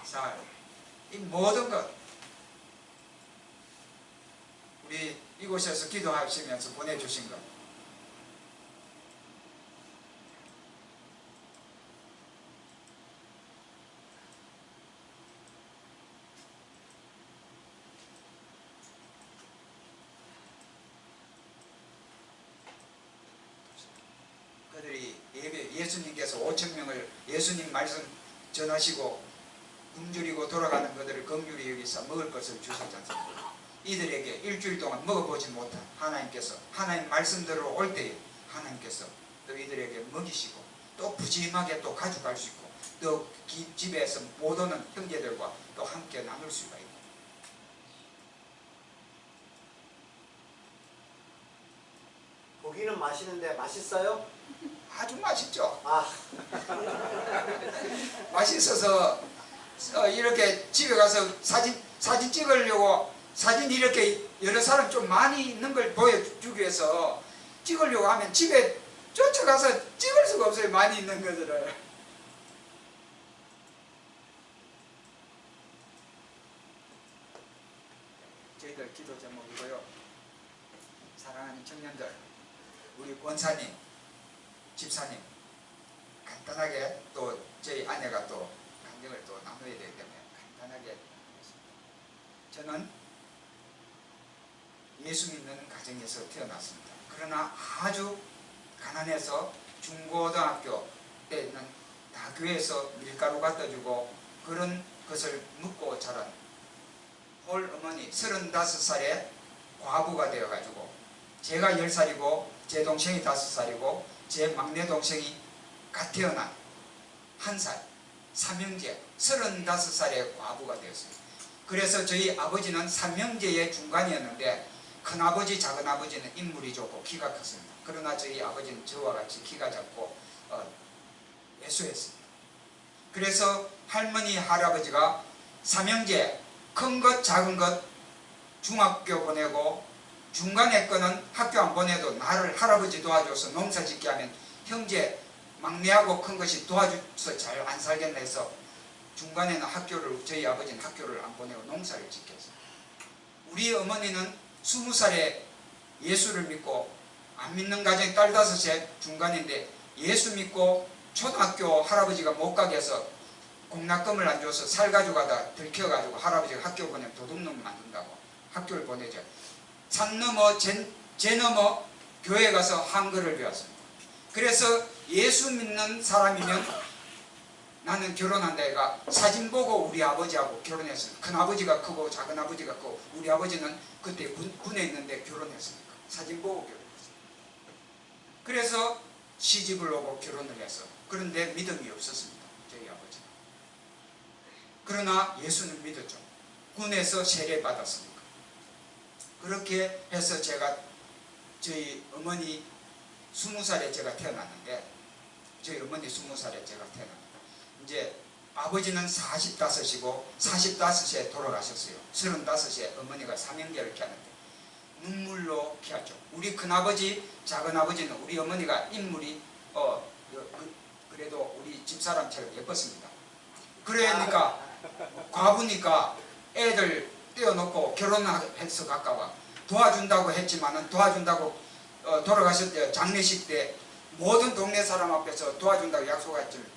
살, 이 모든 것 우리 이곳에서 기도하시면서 보내주신 것 그들이 예수님께서 5,000명을 예수님 말씀 전하시고 굶주리고 돌아가는 그들을 긍휼히 여기서 먹을 것을 주셨지 않습니까? 이들에게 일주일 동안 먹어보지 못한 하나님께서 하나님 말씀대로 올 때에 하나님께서 또 이들에게 먹이시고 또 푸짐하게 또 가져갈 수 있고 또 집에서 못 오는 형제들과 또 함께 나눌 수가 있고 고기는 맛있는데 맛있어요? 아주 맛있죠. 아, 맛있어서 이렇게 집에 가서 사진 찍으려고 사진 이렇게 여러 사람 좀 많이 있는 걸 보여주기 위해서 찍으려고 하면 집에 쫓아가서 찍을 수가 없어요. 많이 있는 것들을. 저희들 기도 제목이고요. 사랑하는 청년들, 우리 권사님, 집사님 간단하게 또 저희 아내가 또 간증을 또 나눠야 되기 때문에 간단하게 하겠습니다. 저는 예수 믿는 가정에서 태어났습니다. 그러나 아주 가난해서 중고등학교 때는 다 교회에서 밀가루 갖다 주고 그런 것을 먹고 자란 홀 어머니 35살에 과부가 되어가지고 제가 10살이고 제 동생이 5살이고 제 막내 동생이 갓 태어난 1살 삼형제 35살에 과부가 되었어요. 그래서 저희 아버지는 삼형제의 중간이었는데 큰아버지 작은아버지는 인물이 좋고 키가 컸습니다. 그러나 저희 아버지는 저와 같이 키가 작고 왜소했습니다. 그래서 할머니 할아버지가 삼형제 큰 것 작은 것 중학교 보내고 중간에 거는 학교 안 보내도 나를 할아버지 도와줘서 농사 짓게 하면 형제 막내하고 큰 것이 도와줘서 잘 안 살겠나 해서 중간에는 저희 아버지는 학교를 안 보내고 농사를 짓게 했어요. 우리 어머니는 20살에 예수를 믿고 안 믿는 가정이 딸 5에 중간인데 예수 믿고 초등학교 할아버지가 못 가게 해서 공납금을 안 줘서 살 가져가다 들켜가지고 할아버지가 학교 보내면 도둑놈 만든다고 학교를 보내죠. 산 넘어 제 넘어 교회 가서 한글을 배웠습니다. 그래서 예수 믿는 사람이면 나는 결혼한다 해가 사진 보고 우리 아버지하고 결혼했습니다. 큰아버지가 크고 작은아버지가 크고 우리 아버지는 그때 군에 있는데 결혼했으니까 사진 보고 결혼했습니다. 그래서 시집을 오고 결혼을 해서 그런데 믿음이 없었습니다. 저희 아버지는. 그러나 예수는 믿었죠. 군에서 세례 받았습니다. 그렇게 해서 제가 저희 어머니 20살에 제가 태어났는데 저희 어머니 20살에 제가 태어났는데 이제 아버지는 45이고 45에 돌아가셨어요. 35에 어머니가 삼형제를 키웠는데 눈물로 키웠죠. 우리 큰아버지 작은아버지는 우리 어머니가 인물이 그래도 우리 집사람처럼 예뻤습니다. 그러니까 과부니까 애들 떼어놓고 결혼해서 갈까봐 도와준다고 했지만은 도와준다고 돌아가실 때 장례식 때 모든 동네 사람 앞에서 도와준다고 약속했지만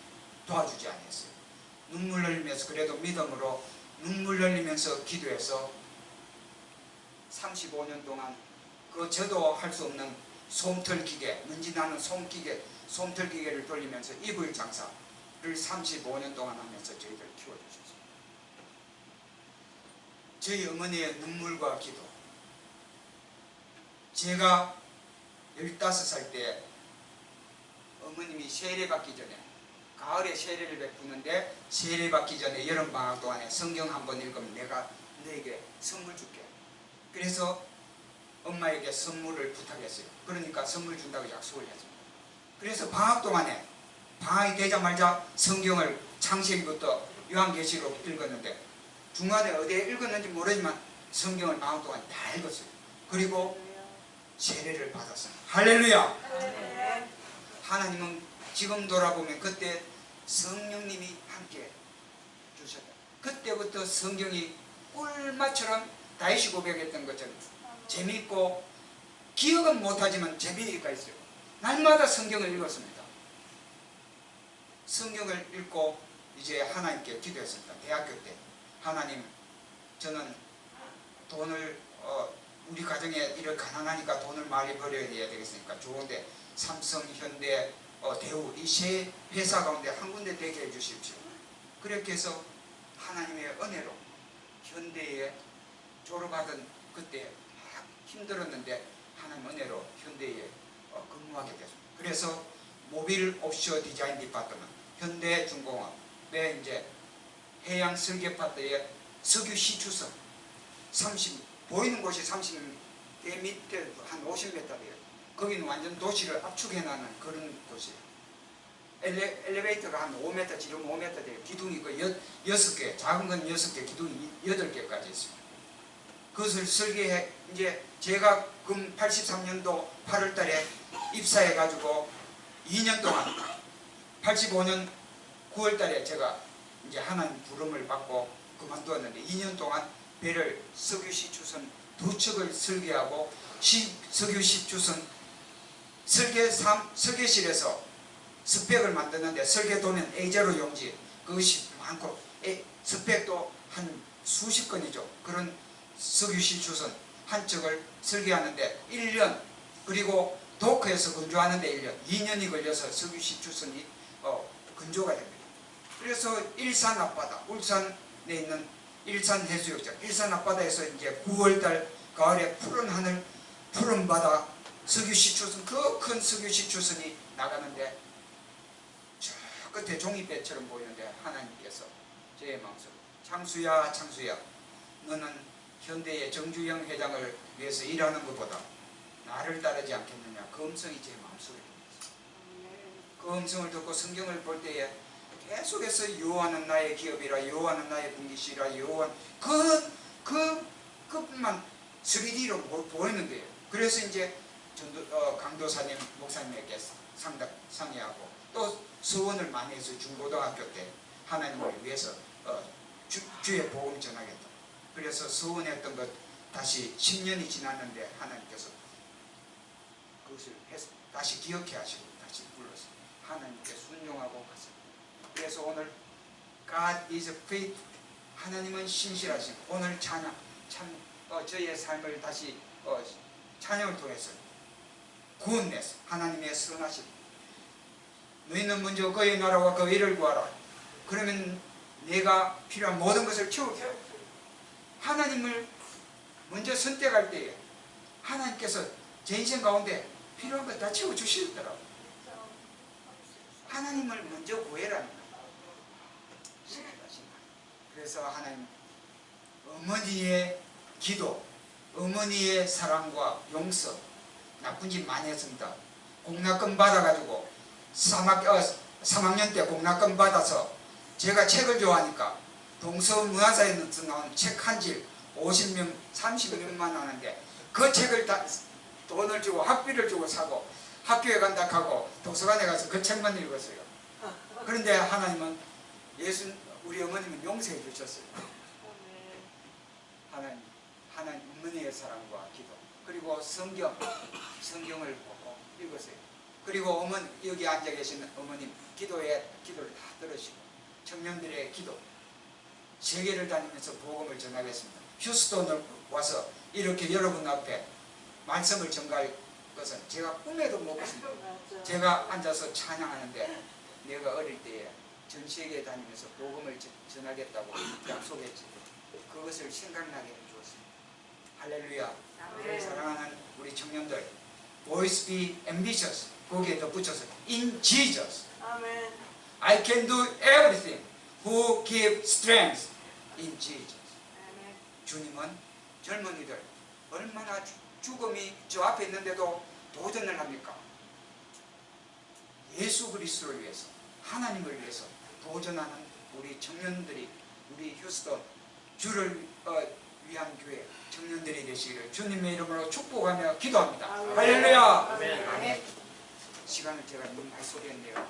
도와주지 않았어요. 눈물 흘리면서 그래도 믿음으로 눈물 흘리면서 기도해서 35년 동안 그 저도 할 수 없는 솜털 기계, 먼지 나는 솜털 기계를 돌리면서 이불 장사를 35년 동안 하면서 저희들 키워주셨어요. 저희 어머니의 눈물과 기도. 제가 15살 때 어머님이 세례 받기 전에 가을에 세례를 베푸는데 세례 받기 전에 여름방학 동안에 성경 한번 읽으면 내가 너에게 선물 줄게. 그래서 엄마에게 선물을 부탁했어요. 그러니까 선물 준다고 약속을 했습니다. 그래서 방학 동안에 방학이 되자마자 성경을 창세기부터 요한계시록 읽었는데 중간에 어디에 읽었는지 모르지만 성경을 방학 동안 다 읽었어요. 그리고 세례를 받았습니다. 할렐루야! 하나님은 지금 돌아보면 그때 성령님이 함께 주셨다. 그때부터 성경이 꿀맛처럼 다윗이 고백했던 것처럼 재미있고 기억은 못하지만 재미가 있어요. 날마다 성경을 읽었습니다. 성경을 읽고 이제 하나님께 기도했습니다. 대학교 때 하나님, 저는 돈을 우리 가정에 이렇게 가난하니까 돈을 많이 벌어야 되겠으니까 좋은데 삼성, 현대, 대우 이 세 회사 가운데 한 군데 되게 해주십시오. 그렇게 해서 하나님의 은혜로 현대에 졸업하던 그때 막 힘들었는데 하나님 은혜로 현대에 근무하게 됐습니다. 그래서 모빌 옵쇼 디자인 디파트먼트 현대중공업의 이제 해양 설계 파트의 석유 시추선 30 보이는 곳이 30대 밑에 한 50m 돼요. 거기는 완전 도시를 압축해놓는 그런 곳이에요. 엘리베이터가 한 5m, 지름 5m 돼요. 기둥이 그 6개, 작은 건 6개, 기둥이 8개까지 있어요. 그것을 설계해, 이제 제가 83년도 8월 달에 입사해가지고 2년 동안, 85년 9월 달에 제가 이제 하나님 부름을 받고 그만두었는데 2년 동안 배를 석유 시추선 2척을 설계하고 석유 시추선 설계실에서 스펙을 만드는데 설계도면 A0 용지 그것이 많고 스펙도 한 수십 건이죠. 그런 석유 시추선 한 척을 설계하는데 1년 그리고 도크에서 건조하는데 1년 2년이 걸려서 석유 시추선이 건조가 됩니다. 그래서 일산 앞바다 울산에 있는 일산 해수욕장 일산 앞바다에서 이제 9월달 가을에 푸른 하늘 푸른 바다 석유 시추선 그 큰 석유 시추선이 나가는데 저 끝에 종이배처럼 보이는데 하나님께서 제 마음속에 창수야 창수야 너는 현대의 정주영 회장을 위해서 일하는 것보다 나를 따르지 않겠느냐 그 음성이 제 마음속에 들었어요. 그 음성을 듣고 성경을 볼 때에 계속해서 여호와는 나의 기업이라 여호와는 나의 분깃이라 여호와 그것만 3D로 보이는데요. 그래서 이제 강도사님 목사님에게 상의하고 또 서원을 많이 해서 중고등학교 때 하나님을 위해서 주의 복음 전하겠다. 그래서 서원했던 것 다시 10년이 지났는데 하나님께서 그것을 다시 기억해 하시고 다시 불러서 하나님께 순종하고 갔습니다. 그래서 오늘 God is faithful 하나님은 신실하신 오늘 찬양 참 저의 삶을 다시 찬양을 통해서 구원내서 하나님의 선하심 너희는 먼저 그의 나라와 그 의를 구하라. 그러면 내가 필요한 모든 것을 채울게. 하나님을 먼저 선택할 때에 하나님께서 제 인생 가운데 필요한 것 다 채워주시더라고요. 하나님을 먼저 구해라는 거예요. 그래서 하나님 어머니의 기도 어머니의 사랑과 용서 나쁜 짓 많이 했습니다. 공락금 받아가지고 3학년 때 공락금 받아서 제가 책을 좋아하니까 동서문화사에서 나온 책 한 질 50명 30명만 하는데 그 책을 다 돈을 주고 학비를 주고 사고 학교에 간다 하고 도서관에 가서 그 책만 읽었어요. 그런데 하나님은 우리 어머님은 용서해 주셨어요. 하나님 어머니의 사랑과 기도 그리고 성경을 보고 읽으세요. 그리고 여기 앉아 계신 어머님 기도를 다 들으시고 청년들의 기도 세계를 다니면서 복음을 전하겠습니다. 휴스턴을 와서 이렇게 여러분 앞에 말씀을 전가할 것은 제가 꿈에도 못 꿨습니다. 제가 앉아서 찬양하는데 내가 어릴 때에 전 세계에 다니면서 복음을 전하겠다고 약속했지. 그것을 생각나게 해주었습니다. 할렐루야. 사랑하는 우리 청년들, Boys be ambitious. 거기에 덧붙여서 In Jesus 아멘. I can do everything who gives strength in Jesus. 아멘. 주님은 젊은이들 얼마나 죽음이 저 앞에 있는데도 도전을 합니까? 예수 그리스도를 위해서, 하나님을 위해서 도전하는 우리 청년들이, 우리 휴스턴 주를 위한 교회 청년들이 되시기를 주님의 이름으로 축복하며 기도합니다. 아멘. 할렐루야. 아멘. 아멘. 시간을 제가 너무 많이 소비했네요.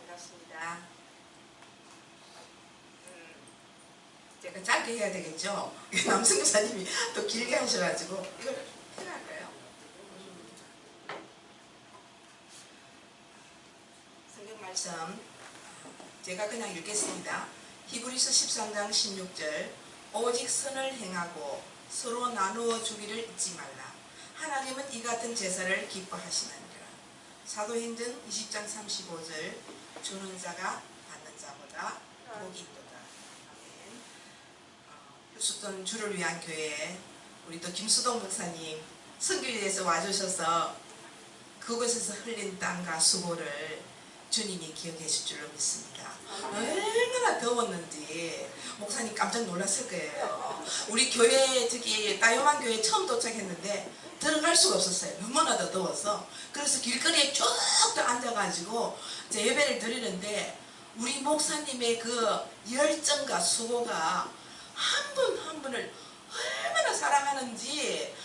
반갑습니다. 제가 짧게 해야 되겠죠? 남승 교사님이 또 길게 하셔가지고 이걸 해야 할까요? 성경 말씀 제가 그냥 읽겠습니다. 히브리서 13장 16절 오직 선을 행하고 서로 나누어 주기를 잊지 말라. 하나님은 이 같은 제사를 기뻐하시느니라. 사도행전 20장 35절 주는 자가 받는 자보다 복이 있도다. 아멘. 휴스턴 주를 위한 교회 우리 또 김수동 목사님 선교지에서 와주셔서 그곳에서 흘린 땀과 수고를 주님이 기억해 줄 줄로 믿습니다. 얼마나 더웠는지 목사님 깜짝 놀랐을 거예요. 우리 교회 저기 따요만 교회 처음 도착했는데 들어갈 수가 없었어요. 너무나도 더워서. 그래서 길거리에 쭉 앉아가지고 이제 예배를 드리는데 우리 목사님의 그 열정과 수고가 한 분 한 분을 얼마나 사랑하는지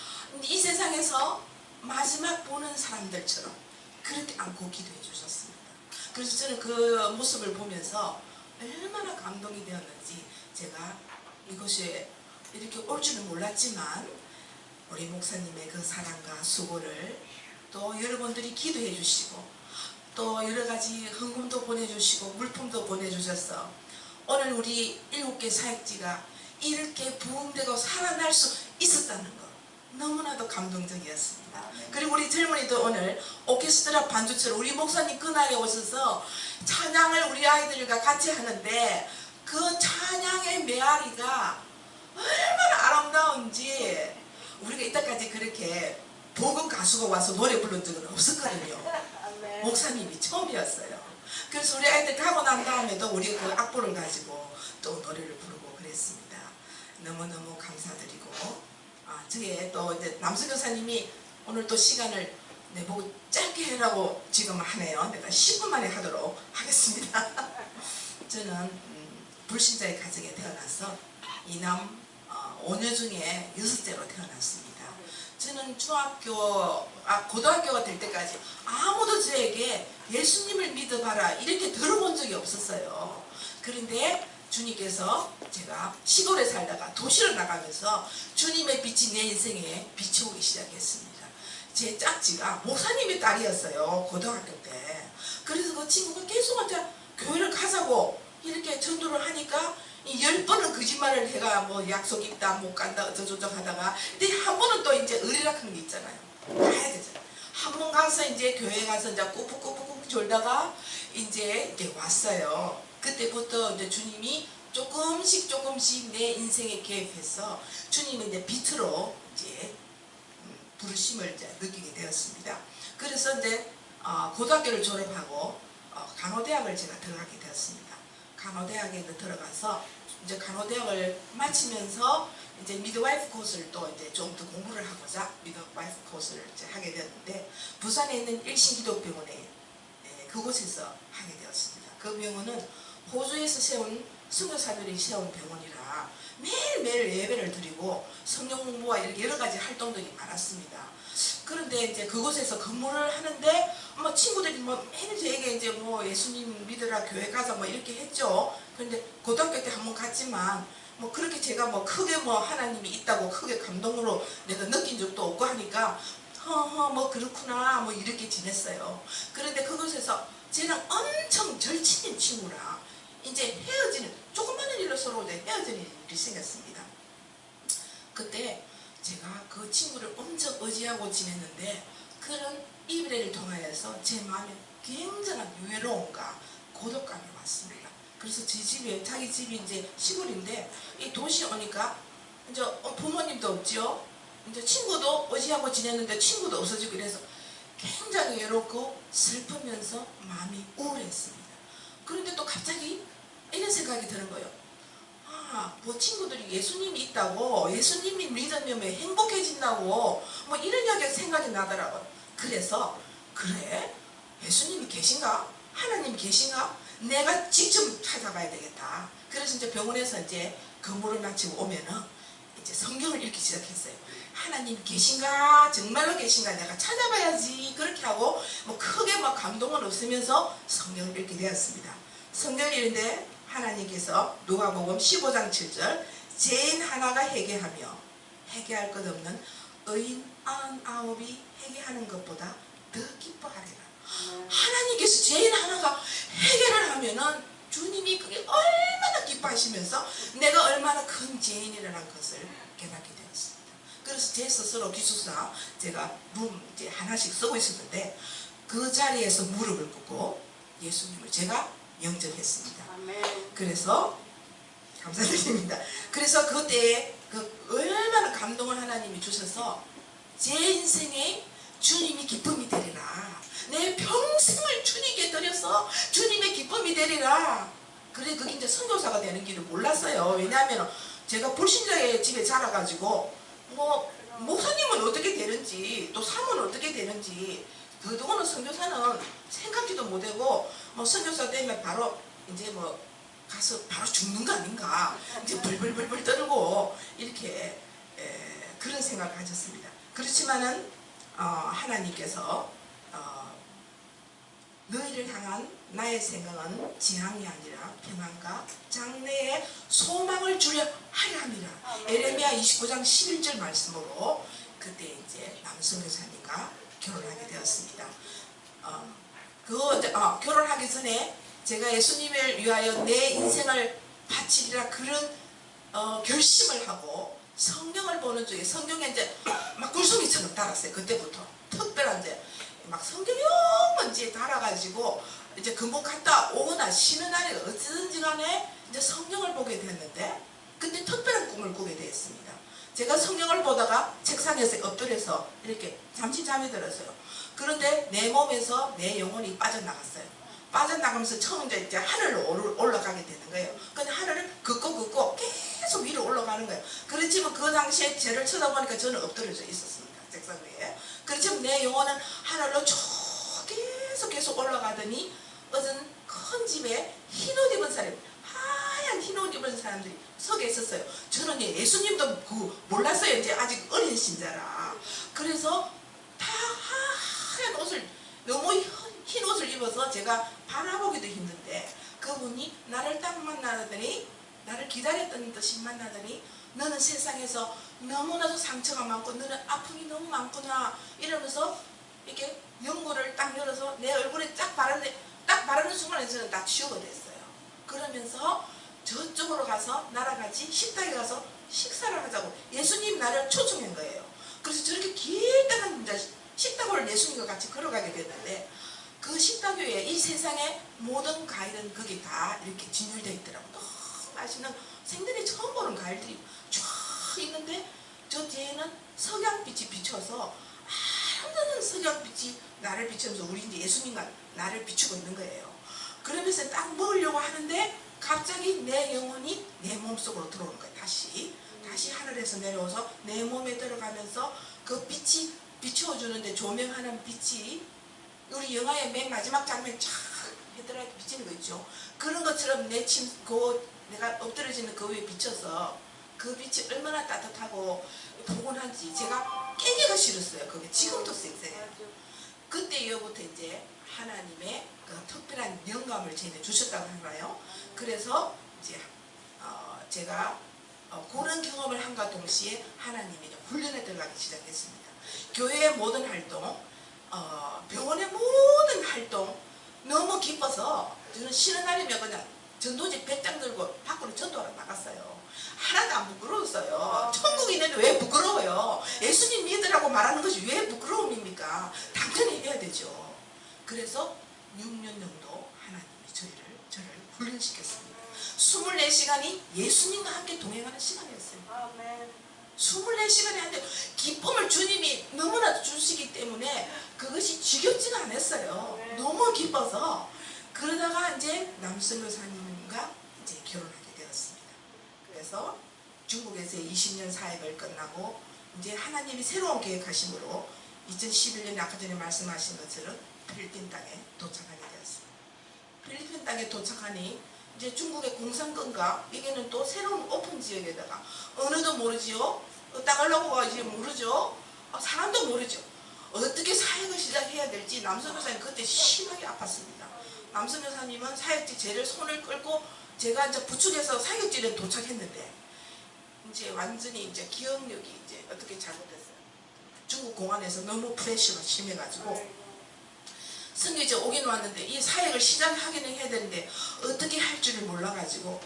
이 세상에서 마지막 보는 사람들처럼 그렇게 안고 기도해 주셨습니다. 그래서 저는 그 모습을 보면서 얼마나 감동이 되었는지 제가 이곳에 이렇게 올 줄은 몰랐지만 우리 목사님의 그 사랑과 수고를 또 여러분들이 기도해 주시고 또 여러가지 헌금도 보내주시고 물품도 보내주셔서 오늘 우리 7개 사역지가 이렇게 부흥되고 살아날 수 있었다는 것 너무나도 감동적이었습니다. 그리고 우리 젊은이도 오늘 오케스트라 반주처럼 우리 목사님 그날에 오셔서 찬양을 우리 아이들과 같이 하는데 그 찬양의 메아리가 얼마나 아름다운지 우리가 이때까지 그렇게 복음 가수가 와서 노래 부른 적은 없었거든요. 목사님이 처음이었어요. 그래서 우리 아이들 가고 난 다음에도 우리 그 악보를 가지고 또 노래를 부르고 그랬습니다. 너무너무 감사드리고 저에 또 이제 남승 교사님이 오늘 또 시간을 내보고 짧게 해라고 지금 하네요. 내가 10분 만에 하도록 하겠습니다. 저는 불신자의 가정에 태어나서 이남 5녀 중에 6째로 태어났습니다. 저는 고등학교가 될 때까지 아무도 저에게 예수님을 믿어봐라 이렇게 들어본 적이 없었어요. 그런데 주님께서 제가 시골에 살다가 도시로 나가면서 주님의 빛이 내 인생에 비춰오기 시작했습니다. 제 짝지가 목사님의 딸이었어요. 고등학교 때. 그래서 그 친구가 계속 혼자 교회를 가자고 이렇게 전도를 하니까 10번은 거짓말을 해가 뭐 약속 있다 못 간다 어쩌저쩌 하다가 근데 한 번은 또 이제 의리락한 게 있잖아요. 가야 되잖아요. 한 번 가서 이제 교회 가서 이제 꾸벅꾸벅 졸다가 이제 왔어요. 그때부터 이제 주님이 조금씩 내 인생에 개입해서 주님이 이제 빛으로 이제 부르심을 이제 느끼게 되었습니다. 그래서 이제 고등학교를 졸업하고 간호대학을 제가 들어가게 되었습니다. 간호대학에 들어가서 이제 간호대학을 마치면서 이제 미드와이프 코스를 또 이제 좀 더 공부를 하고자 미드와이프 코스를 이제 하게 되었는데 부산에 있는 일신기독병원에 그곳에서 하게 되었습니다. 그 병원은 호주에서 세운 선교사들이 세운 병원이라 매일매일 예배를 드리고 성령 공부와 이렇게 여러 가지 활동들이 많았습니다. 그런데 이제 그곳에서 근무를 하는데 뭐 친구들이 뭐 매일 저에게 이제 뭐 예수님 믿으라 교회 가자 뭐 이렇게 했죠. 그런데 고등학교 때 한번 갔지만 뭐 그렇게 제가 뭐 크게 뭐 하나님이 있다고 크게 감동으로 내가 느낀 적도 없고 하니까 허허 뭐 그렇구나 뭐 이렇게 지냈어요. 그런데 그곳에서 쟤는 엄청 절친인 친구라 이제 헤어지는 조그마한 일로 서로 이제 헤어지는 일이 생겼습니다. 그때 제가 그 친구를 엄청 의지하고 지냈는데 그런 이별을 통하여서 제 마음에 굉장한 외로움과 고독감이 왔습니다. 그래서 제 집에 자기 집이 이제 시골인데 이 도시에 오니까 이제 부모님도 없죠. 이제 친구도 의지하고 지냈는데 친구도 없어지고 그래서 굉장히 외롭고 슬프면서 마음이 우울했습니다. 그런데 또 갑자기 이런 생각이 드는 거예요. 아, 뭐 친구들이 예수님이 있다고 예수님이 믿으면 행복해진다고 뭐 이런 이야기가 생각이 나더라고요. 그래서 그래? 예수님이 계신가? 하나님이 계신가? 내가 직접 찾아봐야 되겠다. 그래서 이제 병원에서 이제 근무를 마치고 오면은 이제 성경을 읽기 시작했어요. 하나님 계신가? 정말로 계신가? 내가 찾아봐야지. 그렇게 하고 뭐 크게 막 감동은 없으면서 성경을 읽게 되었습니다. 성경을 읽는데 하나님께서 누가복음 15장 7절 죄인 하나가 회개하며 회개할 것 없는 의인 99이 회개하는 것보다 더 기뻐하리라. 하나님께서 죄인 하나가 회개를 하면은 주님이 그게 얼마나 기뻐하시면서 내가 얼마나 큰 죄인이라는 것을 깨닫게 되었습니다. 그래서 제 스스로 기숙사 제가 룸 이제 하나씩 쓰고 있었는데 그 자리에서 무릎을 꿇고 예수님을 제가 영접했습니다. 그래서 감사드립니다. 그래서 그때에 얼마나 감동을 하나님이 주셔서 제 인생에 주님이 기쁨이 되리라. 내 평생을 주님께 드려서 주님의 기쁨이 되리라. 그래 그게 이제 선교사가 되는 길을 몰랐어요. 왜냐하면 제가 불신자의 집에 자라가지고 뭐 목사님은 어떻게 되는지 또 사모는 어떻게 되는지 그동안은 선교사는 생각지도 못하고 뭐 선교사 되면 바로 이제 뭐 가서 바로 죽는 거 아닌가 이제 벌벌벌벌 떨고 이렇게 그런 생각을 가졌습니다. 그렇지만은 하나님께서 너희를 향한 나의 생각은 재앙이 아니라 평안과 장래의 소망을 주려 하려 함이라. 에레미야 29장 11절 말씀으로 그때 이제 남선교사님과 결혼하게 되었습니다. 결혼하기 전에 제가 예수님을 위하여 내 인생을 바치리라 그런 결심을 하고 성경을 보는 중에 성경에 이제 막 굴송이처럼 달았어요. 그때부터 특별한 이제 막 성경이 이제 달아가지고 이제 근무 갔다 오거나 쉬는 날에 어찌든지 간에 이제 성경을 보게 됐는데 근데 특별한 꿈을 꾸게 되었습니다. 제가 성경을 보다가 책상에서 엎드려서 이렇게 잠시 잠이 들었어요. 그런데 내 몸에서 내 영혼이 빠져나갔어요. 빠져나가면서 처음 이제 하늘로 올라가게 되는 거예요. 근데 하늘을 긋고 계속 위로 올라가는 거예요. 그렇지만 그 당시에 저를 쳐다보니까 저는 엎드려져 있었습니다. 책상 위에. 그렇지만 내 영혼은 하늘로 쭉 계속 올라가더니 어떤 큰 집에 흰옷 입은 사람, 하얀 흰옷 입은 사람들이 서 있었어요. 저는 예수님도 몰랐어요. 이제 아직 어린 신자라. 그래서 다 하얀 옷을 너무 흰 옷을 입어서 제가 바라보기도 힘든데 그분이 나를 딱 만나더니 나를 기다렸던 듯이 만나더니 너는 세상에서 너무나도 상처가 많고 너는 아픔이 너무 많구나 이러면서 이렇게 연고를 딱 열어서 내 얼굴에 딱 바르는 순간에 저는 딱 치유가 됐어요. 그러면서 저쪽으로 가서 나랑 같이 식당에 가서 식사를 하자고 예수님 나를 초청한 거예요. 그래서 저렇게 길다란 식당을 예수님과 같이 걸어가게 됐는데 그 식당 위에 이 세상의 모든 과일은 거기 다 이렇게 진열되어 있더라고요. 너무 맛있는 생전에 처음 보는 과일들이 쫙 있는데 저 뒤에는 석양빛이 비춰서 아름다운 석양빛이 나를 비추면서 우리 이제 예수님과 나를 비추고 있는 거예요. 그러면서 딱 먹으려고 하는데 갑자기 내 영혼이 내 몸속으로 들어오는 거예요. 다시 하늘에서 내려와서 내 몸에 들어가면서 그 빛이 비추어주는데 조명하는 빛이 우리 영화의 맨 마지막 장면 쫙 해더라도 빛이 비치는 거 있죠. 그런 것처럼 내가 엎드려지는 그 위에 비쳐서 그 빛이 얼마나 따뜻하고 포근한지 제가 깨기가 싫었어요. 그게 지금도 쌩쌩해요. 그때 이후부터 이제 하나님의 그 특별한 영감을 저희한테 주셨다고 하나요. 그래서 이제 제가 그런 경험을 한과 동시에 하나님이 훈련에 들어가기 시작했습니다. 교회의 모든 활동, 병원의 모든 활동 너무 기뻐서 저는 쉬는 날이면 그냥 전도지 100장 들고 밖으로 전도하러 나갔어요. 하나도 안 부끄러웠어요. 천국에 있는데 왜 부끄러워요? 예수님 믿으라고 말하는 것이 왜 부끄러움입니까? 당연히 해야 되죠. 그래서 6년 정도 하나님이 저를 훈련시켰습니다. 24시간이 예수님과 함께 동행하는 시간이었어요. 24시간에 한데 기쁨을 주님이 너무나도 주시기 때문에 그것이 지겹지가 않았어요. 너무 기뻐서 그러다가 이제 남선교사님과 이제 결혼하게 되었습니다. 그래서 중국에서 20년 사역을 끝나고 이제 하나님이 새로운 계획하심으로 2011년에 아까 전에 말씀하신 것처럼 필리핀 땅에 도착하게 되었습니다. 필리핀 땅에 도착하니 이제 중국의 공산권과 여기는 또 새로운 오픈 지역에다가 언어도 모르지요. 땅을 놓고 이제 모르죠. 사람도 모르죠. 어떻게 사역을 시작해야 될지 남선교사님 그때 심하게 아팠습니다. 남선교사님은 사역지 제를 손을 끌고 제가 이제 부축해서 사역지에 도착했는데 이제 완전히 이제 기억력이 이제 어떻게 잘못됐어요. 중국 공안에서 너무 프레셔가 심해가지고 선교지 오긴 왔는데 이 사역을 시작하기는 해야 되는데 어떻게 할 줄을 몰라가지고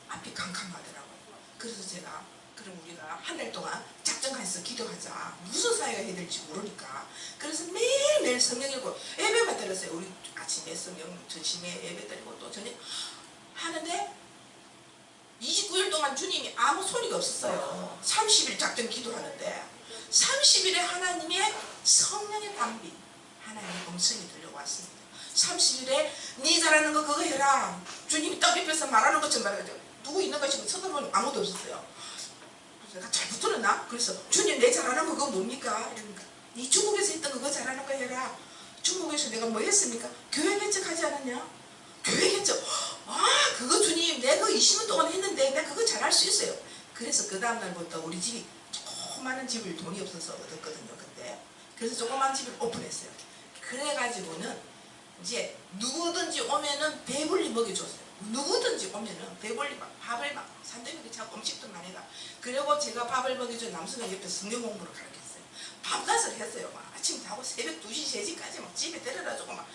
앞이 캄캄하더라고요. 그래서 제가 그럼 우리가 한 달 동안 작정해서 기도하자. 무슨 사역을 해야 될지 모르니까. 그래서 매일매일 성경 읽고 예배만 드렸어요. 우리 아침에 성경 전심에 예배 드리고 또 저녁 하는데 29일 동안 주님이 아무 소리가 없었어요. 30일 작정 기도하는데 30일에 하나님의 성령의 담비 하나님의 음성이 들려왔습니다. 30일에 네 잘하는 거 그거 해라. 주님이 떡 옆에서 말하는 것처럼 말해가지고 누구 있는 거 지금 쳐다보니 아무도 없었어요. 그래서 내가 잘못 들었나? 그래서 주님 내 잘하는 거 그거 뭡니까? 이러니까 네 중국에서 했던 거 그거 잘하는 거 해라. 중국에서 내가 뭐 했습니까? 교회 개척하지 않았냐? 교회 개척. 그거 주님 내가 20년 동안 했는데 내가 그거 잘할 수 있어요. 그래서 그 다음날부터 우리 집이 조그마한 집을 돈이 없어서 얻었거든요. 그때. 그래서 조그마한 집을 오픈했어요. 그래가지고는 이제 누구든지 오면은 배불리 먹여줬어요. 누구든지 오면은 배불리 막 밥을 막 산더미도 차고 음식도 많이 가. 그리고 제가 밥을 먹여준 남수가 옆에 성경 공부를 가르쳤어요. 밤낮을 했어요. 막 아침 자고 새벽 2시, 3시까지 막 집에 데려다 주고 막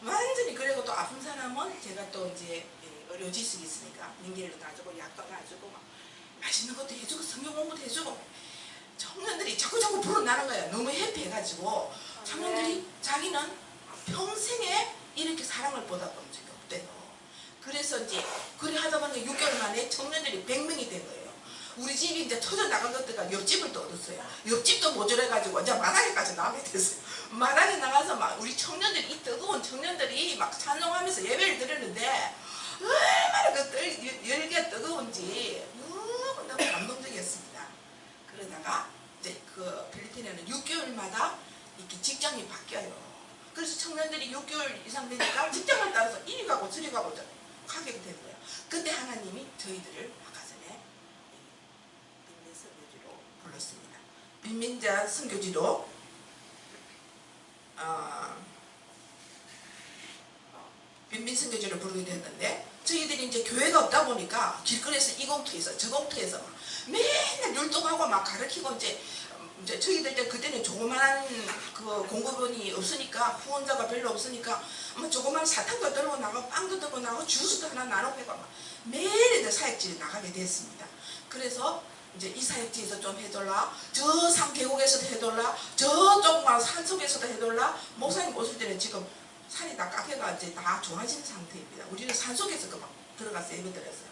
완전히. 그리고 또 아픈 사람은 제가 또 이제 의료지식이 있으니까 링겔도 놔주고 약도 놔주고 막 맛있는 것도 해주고 성경 공부도 해주고 청년들이 자꾸 불어나는 거예요. 너무 해피해가지고 청년들이 자기는 평생에 이렇게 사랑을 받아본 적이 없대요. 그래서 이제 그래 하다 보니 6개월 만에 청년들이 100명이 된 거예요. 우리 집이 이제 터져 나간 것들과 옆집을 또 얻었어요. 옆집도 모자라가지고 이제 마당에까지 나가게 됐어요. 마당에 나가서 막 우리 청년들이 이 뜨거운 청년들이 막 찬송하면서 예배를 드렸는데 얼마나 그 열기가 뜨거운지 너무 감동적이었습니다. 그러다가 이제 그 필리핀에는 6개월마다 이렇게 직장이 바뀌어요. 그래서 청년들이 6개월 이상 되니까 직장을 따라서 이리 가고 저리 가고 가게 되는 거예요. 그때 하나님이 저희들을 아까 전에 빈민 선교지로 불렀습니다. 빈민자 선교지로 빈민 선교지로 부르게 됐는데 저희들이 이제 교회가 없다 보니까 길거리에서 이 공터에서 저 공터에서 막 맨날 율동하고 막 가르치고 이제 저희들 때 그때는 조그만한 그 공급원이 없으니까 후원자가 별로 없으니까 뭐 조그만 사탕도 들고 나가고 빵도 들고 나가고 주스도 하나 나눠 배고 막 매일 이제 사역지에 나가게 됐습니다. 그래서 이제 이 사역지에서 좀 해달라, 저 산 계곡에서도 해달라, 저 조그만 산속에서도 해달라. 목사님 오실 때는 지금 산이 다 깎여가 이제 다 좋아진 상태입니다. 우리는 산속에서 그만 들어가서 예배드렸어요.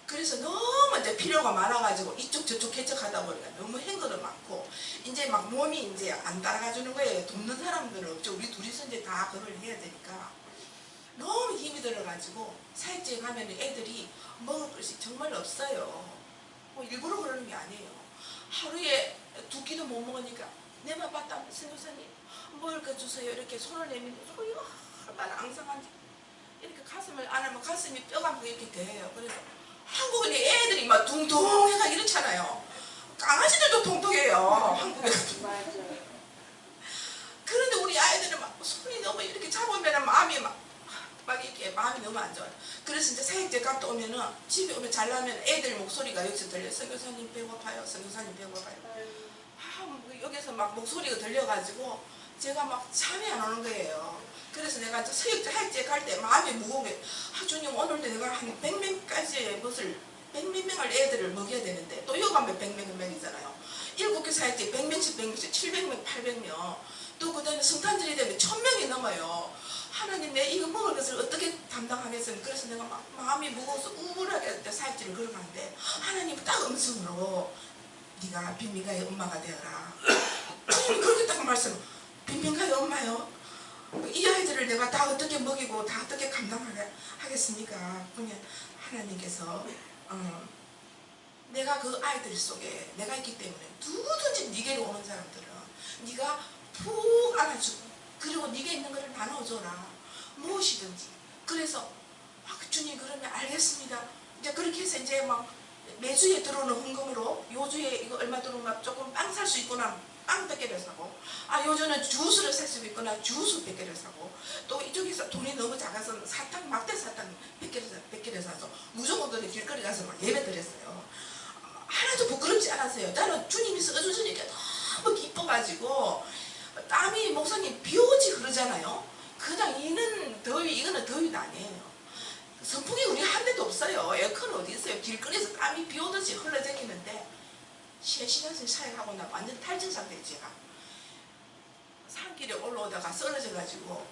그래서 너무 이제 필요가 많아가지고 이쪽 저쪽 개척하다 보니까 너무 행거도 많고 이제 막 몸이 이제 안 따라가주는 거예요. 돕는 사람들은 없죠. 우리 둘이서 이제 다 그걸 해야 되니까 너무 힘이 들어가지고 사역지에 가면 애들이 먹을 것이 정말 없어요. 뭐 일부러 그러는 게 아니에요. 하루에 2끼도 못 먹으니까 내만 봤다 선교사님 먹을 거 주세요 이렇게 손을 내밀고 얼마나 앙상한지 이렇게 가슴을 안으면 가슴이 뼈가 이렇게 돼요. 그래서 한국은 애들이 막 둥둥해가 이렇잖아요. 강아지들도 통통해요. 한국에. 그런데 우리 아이들은 막 손이 너무 이렇게 잡으면 마음이 막 이렇게 마음이 너무 안 좋아요. 그래서 이제 사역제 갔다 오면은 집에 오면 잘나면 애들 목소리가 여기서 들려요. 선교사님 배고파요. 선교사님 배고파요. 여기서 막 목소리가 들려가지고 제가 막 잠이 안 오는 거예요. 그래서 내가 사역제 갈 때 마음이 무거운 게 주님 오늘도 내가 한 100명까지의 것을 100몇 명을 애들을 먹여야 되는데 또 여기 가면 100명이잖아요. 7개 사역제 100명씩 700명 800명 또 그 다음에 성탄절이 되면 1000명이 넘어요. 하나님 내 이거 먹을 것을 어떻게 담당하겠습니까? 그래서 내가 막 마음이 무거워서 우울하게 사역지를 걸어가는데 하나님 딱 음성으로 네가 빈민가의 엄마가 되어라. 하나님이 그렇게 딱 말씀. 빈민가의 엄마요? 이 아이들을 내가 다 어떻게 먹이고 다 어떻게 감당하겠습니까? 그러면 하나님께서 내가 그 아이들 속에 내가 있기 때문에 누구든지 네게로 오는 사람들은 네가 푹 안아주고 그리고 네게 있는 것을 나눠줘라. 무엇이든지. 그래서 주님 그러면 알겠습니다. 이제 그렇게 해서 이제 막 매주에 들어오는 헌금으로 요주에 이거 얼마 들어오면 조금 빵 살 수 있구나. 빵 100개를 사고 요즘은 주스를 살 수 있구나. 주스 100개를 사고 또 이쪽에서 돈이 너무 작아서 사탕 막대 사탕 100개를 사서 무조건 길거리 가서 막 예배 드렸어요. 하나도 부끄럽지 않았어요. 나는 주님이 써주시니까 너무 기뻐가지고 땀이 목사님 비 오지 그러잖아요. 그냥 이거는 더위도 아니에요. 선풍기 우리 한 대도 없어요. 에어컨 어디 있어요. 길거리에서 땀이 비 오듯이 흘러다니는데 3시간씩 사역하고 나 완전 탈진 상태에 제가 산길에 올라오다가 쓰러져가지고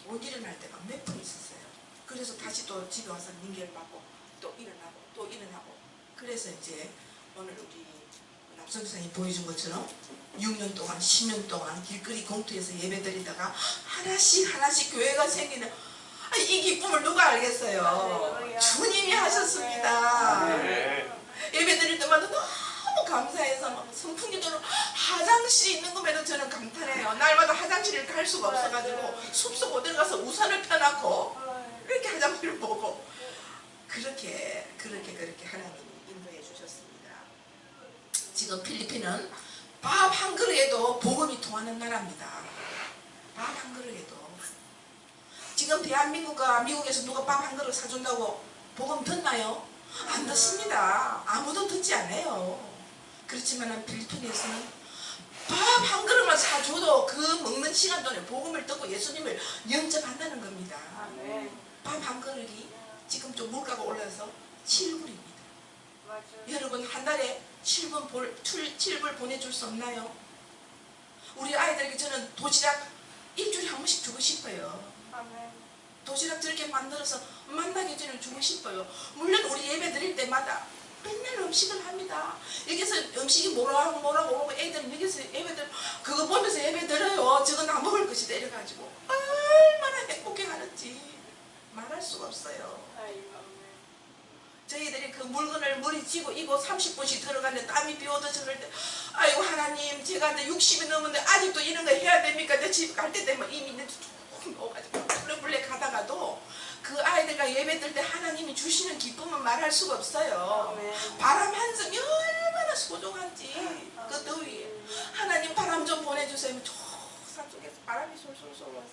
못 일어날 때가 몇 번 있었어요. 그래서 다시 또 집에 와서 링겔 받고 또 일어나고 그래서 이제 오늘 우리 남성사님 보여준 것처럼 6년 동안 10년 동안 길거리 공터에서 예배드리다가 하나씩 교회가 생기는 이 기쁨을 누가 알겠어요. 주님이 하셨습니다. 예배드릴 때마다 너무 감사해서 막 선풍기도로 화장실이 있는 것에도 저는 감탄해요. 날마다 화장실을 갈 수가 없어가지고 숲속 어디 가서 우산을 펴놓고 이렇게 화장실을 보고 그렇게 하나님이 인도해 주셨습니다. 지금 필리핀은 밥 한 그릇에도 복음이 통하는 나라입니다. 밥 한 그릇에도. 지금 대한민국과 미국에서 누가 밥 한 그릇 사준다고 복음 듣나요? 안 듣습니다. 아무도 듣지 않아요. 그렇지만 필리핀에서는 밥 한 그릇만 사줘도 그 먹는 시간 동안에 복음을 듣고 예수님을 영접한다는 겁니다. 밥 한 그릇이 지금 좀 물가가 올라서 7불입니다. 여러분 한 달에 7불 보내줄 수 없나요? 우리 아이들에게 저는 도시락 일주일에 한 번씩 주고 싶어요. 도시락 저렇게 만들어서 만나게 저는 주고 싶어요. 물론 우리 예배 드릴 때마다 맨날 음식을 합니다. 여기서 음식이 뭐라고 애들은 여기서 예배들 그거 보면서 예배 드려요. 저거 나 먹을 것이다 이래가지고 얼마나 행복해하는지 말할 수가 없어요. 저희들이 그 물건을 머리 쥐고 이거 30분씩 들어가는데 땀이 비오듯이 그럴 때 아이고 하나님 제가 이제 60이 넘었는데 아직도 이런 거 해야 됩니까? 이제 집 갈 때 되면 이미 이제 쭉 넣어가지고 블레블레 가다가도 그 아이들과 예배 들 때 하나님이 주시는 기쁨은 말할 수가 없어요. 바람 한숨이 얼마나 소중한지 그 더위에 하나님 바람 좀 보내주세요. 저 산속에서 바람이 솔솔솔 와서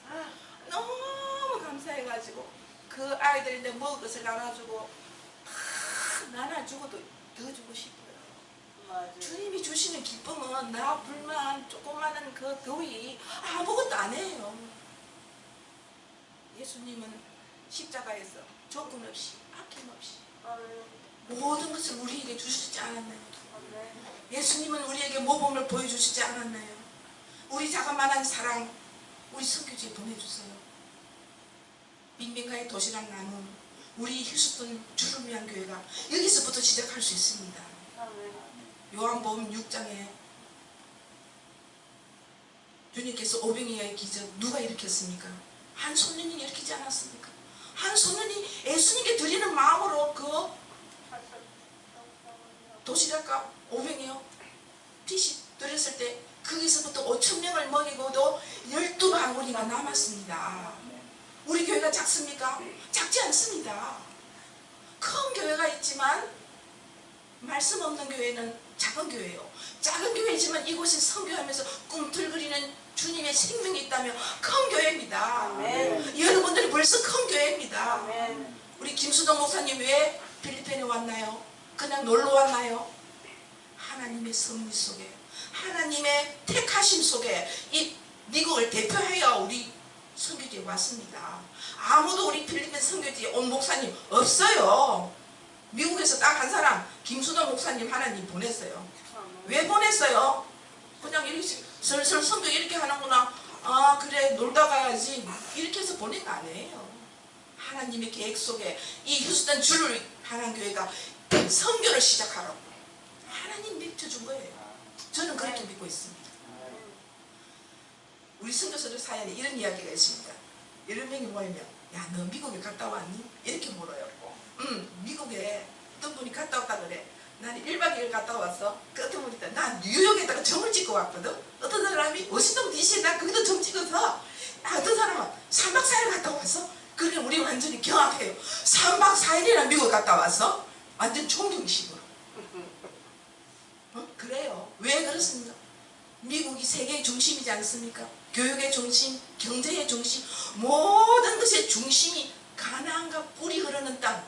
너무 감사해가지고 그 아이들인데 먹을 것을 나눠주고 나눠주고도 더 주고 싶어요. 주님이 주시는 기쁨은 나 불만 조그마한 그 더위 아무것도 안 해요. 예수님은 십자가에서 조건 없이 아낌없이 모든 것을 우리에게 주시지 않았나요? 예수님은 우리에게 모범을 보여주시지 않았나요? 우리 자그마한 사랑 우리 선교지에 보내주세요. 빈민가의 도시락 나눔 우리 휴스턴 주를 위한 교회가 여기서부터 시작할 수 있습니다. 요한복음 6장에 주님께서 오병이어의 기적 누가 일으켰습니까? 한 소년이 일으키지 않았습니까? 한 소년이 예수님께 드리는 마음으로 그 도시락과 오병이어 핏이 들였을 때 거기서부터 5,000명을 먹이고도 12바구니가 남았습니다. 우리 교회가 작습니까? 작지 않습니다. 큰 교회가 있지만 말씀 없는 교회는 작은 교회예요. 작은 교회지만 이곳에 선교하면서 꿈틀거리는 주님의 생명이 있다면 큰 교회입니다. 아멘. 여러분들이 벌써 큰 교회입니다. 아멘. 우리 김수동 목사님 왜 필리핀에 왔나요? 그냥 놀러 왔나요? 하나님의 섭리 속에, 하나님의 택하심 속에 이 미국을 대표하여 우리 선교지에 왔습니다. 아무도 우리 필리핀 선교지에 온 목사님 없어요. 미국에서 딱 한 사람 김수동 목사님 하나님 보냈어요. 왜 보냈어요? 그냥 이렇게 슬슬 선교 이렇게 하는구나. 아 그래 놀다 가야지 이렇게 해서 보낸 거 아니에요. 하나님의 계획 속에 이 휴스턴 주를 향한 교회가 선교를 시작하라고 하나님 믿혀준 거예요. 저는 그렇게 믿고 있습니다. 우리 선교사들 사연에 이런 이야기가 있습니다. 여러 명이 모이면 야 너 미국에 갔다 왔니? 이렇게 물어요. 미국에 어떤 분이 갔다 왔다 그래. 나는 1박 2일 갔다 왔어. 그 어떤 분이 있다. 난 뉴욕에다가 점을 찍고 왔거든. 어떤 사람이 워싱턴 DC에 나 거기다 점 찍어서 어떤 사람은 3박 4일 갔다 왔어. 그러니까 우리 완전히 경악해요. 3박 4일이나 미국 갔다 왔어? 완전 존경식으로. 그래요. 왜 그렇습니까? 미국이 세계의 중심이지 않습니까? 교육의 중심, 경제의 중심, 모든 것의 중심이 가나안과 꿀이 흐르는 땅.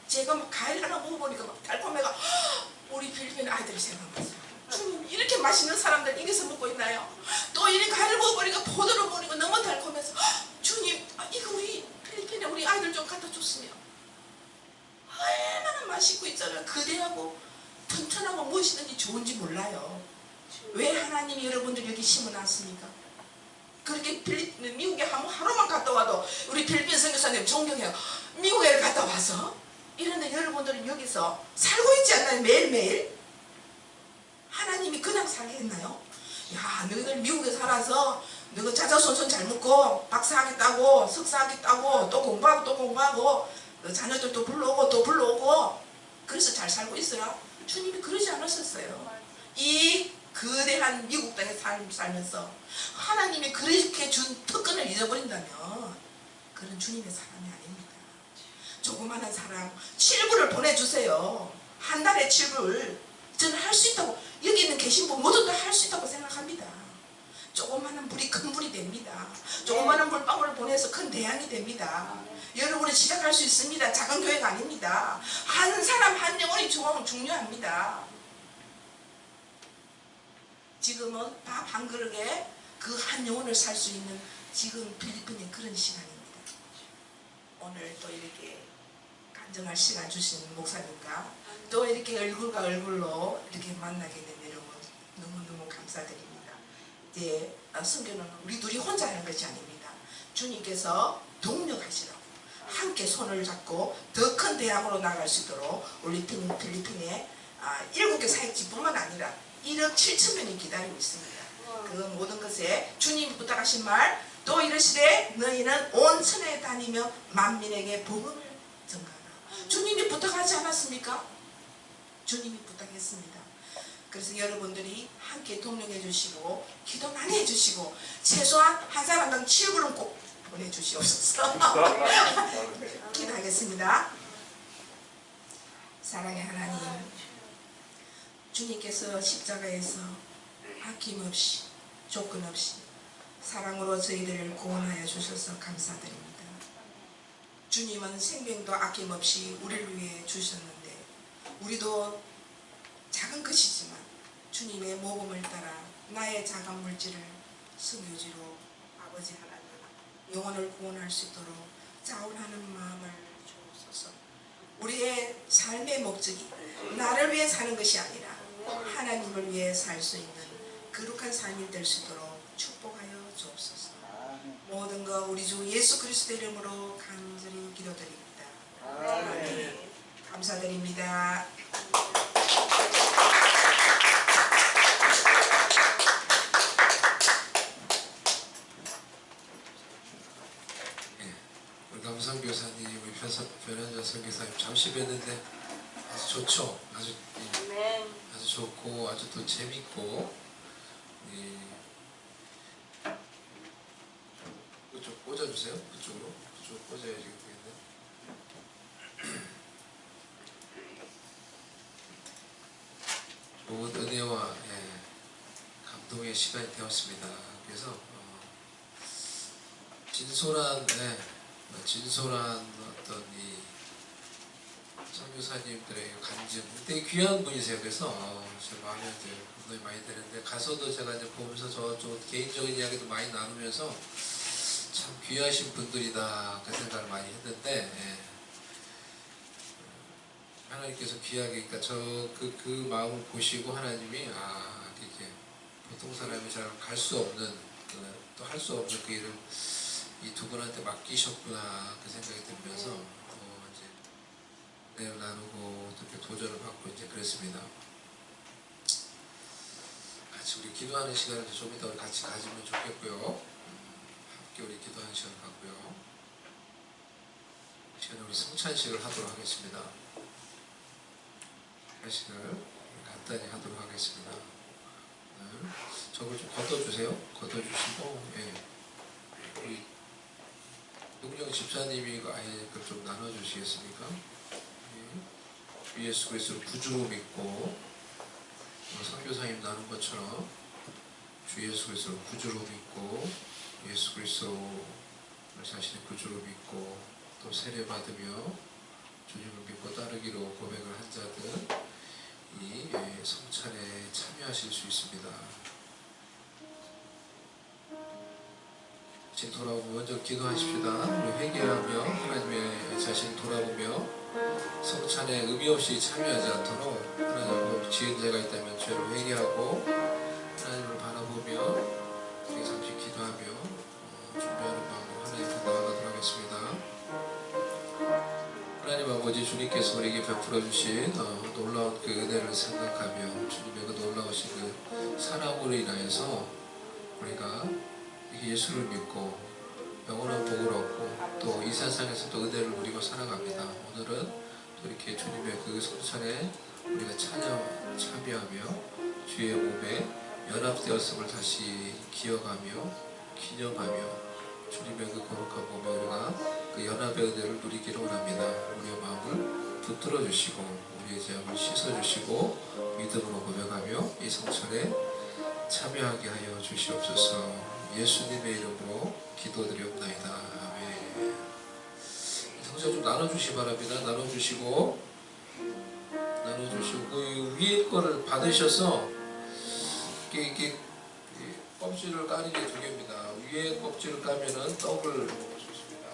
제가 막 과일 하나 먹어보니까 막 달콤해가 우리 필리핀 아이들이 생각났어요. 주님 이렇게 맛있는 사람들 여기서 먹고 있나요? 또 이렇게 과일 먹어보니까 포도를 먹으니까 너무 달콤해서 주님 이거 우리 필리핀에 우리 아이들 좀 갖다 줬으면 얼마나 맛있고 있잖아요. 거대하고 튼튼하고 무엇이든지 좋은지 몰라요. 왜 하나님이 여러분들 여기 심어놨습니까? 그렇게 미국에 하루만 갔다 와도 우리 필리핀 선교사님 존경해요. 미국에 갔다 와서 이런데 여러분들은 여기서 살고 있지 않나요? 매일매일? 하나님이 그냥 살게 했나요? 야 너희들 미국에 살아서 너희 자자손손 잘 먹고 박사하겠다고 석사하겠다고 또 공부하고 또 공부하고 너 자녀들도 불러오고 또 불러오고 그래서 잘 살고 있어라. 주님이 그러지 않으셨어요. 이 거대한 미국 땅에 살면서 하나님이 그렇게 준 특권을 잊어버린다면 그런 주님의 사람이 아닙니다. 조그마한 사람 7불을 보내주세요. 한 달에 7불. 저는 할 수 있다고 여기 있는 계신 분 모두 다 할 수 있다고 생각합니다. 조그마한 불이 큰 불이 됩니다. 조그마한 물방울을 보내서 큰 대양이 됩니다. 여러분은 시작할 수 있습니다. 작은 교회가 아닙니다. 한 사람 한 영혼이 중요합니다. 지금은 밥 한 그릇에 그 한 영혼을 살 수 있는 지금 필리핀의 그런 시간입니다. 오늘 또 이렇게 간증할 시간 주신 목사님과 또 이렇게 얼굴과 얼굴로 이렇게 만나게 된 여러분 너무너무 감사드립니다. 이제 선교는 우리 둘이 혼자 하는 것이 아닙니다. 주님께서 동력하시라고 함께 손을 잡고 더 큰 대학으로 나갈 수 있도록 우리 필리핀에 7개 사역지뿐만 아니라 1억 7천명이 기다리고 있습니다. 그 모든 것에 주님 부탁하신 말 또 이르시되 너희는 온 천하에 다니며 만민에게 복음을 전가하라. 주님이 부탁하지 않았습니까? 주님이 부탁했습니다. 그래서 여러분들이 함께 동력해 주시고 기도 많이 해주시고 최소한 한 사람당 7불은 꼭 보내주시옵소서. 기도하겠습니다. 사랑의 하나님, 주님께서 십자가에서 아낌없이 조건 없이 사랑으로 저희들을 구원하여 주셔서 감사드립니다. 주님은 생명도 아낌없이 우리를 위해 주셨는데 우리도 작은 것이지만 주님의 모범을 따라 나의 작은 물질을 선교지로 아버지 하나님 영혼을 구원할 수 있도록 자원하는 마음을 주옵소서. 우리의 삶의 목적이 나를 위해 사는 것이 아니라 하나님을 위해 살 수 있는 거룩한 삶이 될 수 있도록 축복하여 주옵소서. 모든 것 우리 주 예수 그리스도 이름으로 간절히 기도드립니다. 아멘. 감사드립니다. 우리 남성 교사님, 우리 변현자 선교사님 잠시 뵀는데 아주 좋죠. 아주 좋고 아주 또 재밌고 그쪽 꽂아주세요. 그쪽으로. 좀 꽂아야지 되겠네. 좋은 은혜와 감동의 시간이 되었습니다. 그래서 진솔한 어떤 이 선교사님들의 간증, 되게 귀한 분이세요. 그래서 제 마음에 이제 감동이 많이 되는데, 가서도 제가 이제 보면서 좀 개인적인 이야기도 많이 나누면서 참 귀하신 분들이다 그 생각을 많이 했는데, 하나님께서 귀하게, 그러니까 그 마음을 보시고 하나님이 이렇게 보통 사람이 잘 갈 수 없는, 또 할 수 없는 그 일을 이 두 분한테 맡기셨구나 그 생각이 들면서 이제 은혜를 나누고 또 이렇게 도전을 받고 이제 그랬습니다. 같이 우리 기도하는 시간을 좀 이따 같이 가지면 좋겠고요. 함께 우리 기도하는 시간을 갖고요. 이 시간에 우리 성찬식을 하도록 하겠습니다. 성찬식을 간단히 하도록 하겠습니다. 저걸 좀 걷어주세요. 걷어주시고, 우리 용령 집사님이 아예 그걸 좀 나눠주시겠습니까? 주 예수 그리스도로 구주로 믿고, 선교사님 나눈 것처럼 주 예수 그리스도로 구주로 믿고, 예수 그리스도를 자신의 구주로 믿고, 또 세례 받으며 주님을 믿고 따르기로 고백을 한 자들, 이 성찬에 참여하실 수 있습니다. 자신 돌아보고 먼저 기도하십시다. 우리 회개하며 하나님의 자신 돌아보며 성찬에 의미 없이 참여하지 않도록, 하나님 지은 죄가 있다면 죄를 회개하고 하나님을 바라보며 우리 잠시 기도하며 준비하는 마음으로 하나님 앞에 나아가도록 하겠습니다. 하나님 아버지, 주님께서 우리에게 베풀어 주신 놀라운 그 은혜를 생각하며 주님의 그 놀라우신 그 사랑으로 인하여서 우리가 예수를 믿고 영원한 복을 얻고 또 이 세상에서 또 은혜를 누리고 살아갑니다. 오늘은 또 이렇게 주님의 그 성찬에 우리가 참여하며 주의 몸에 연합되었음을 다시 기억하며 기념하며 주님의 그 거룩한 몸에 우리가 그 연합의 은혜를 누리기를 원합니다. 우리의 마음을 붙들어 주시고 우리의 죄악을 씻어 주시고 믿음으로 고백하며 이 성찬에 참여하게 하여 주시옵소서. 예수님의 이름으로 기도드리옵나이다. 아멘. 성찬 좀 나눠주시기 바랍니다. 나눠주시고 그 위에 거를 받으셔서 이렇게 껍질을 까는 게 두 개입니다. 위에 껍질을 까면은 떡을 먹을 수 있습니다.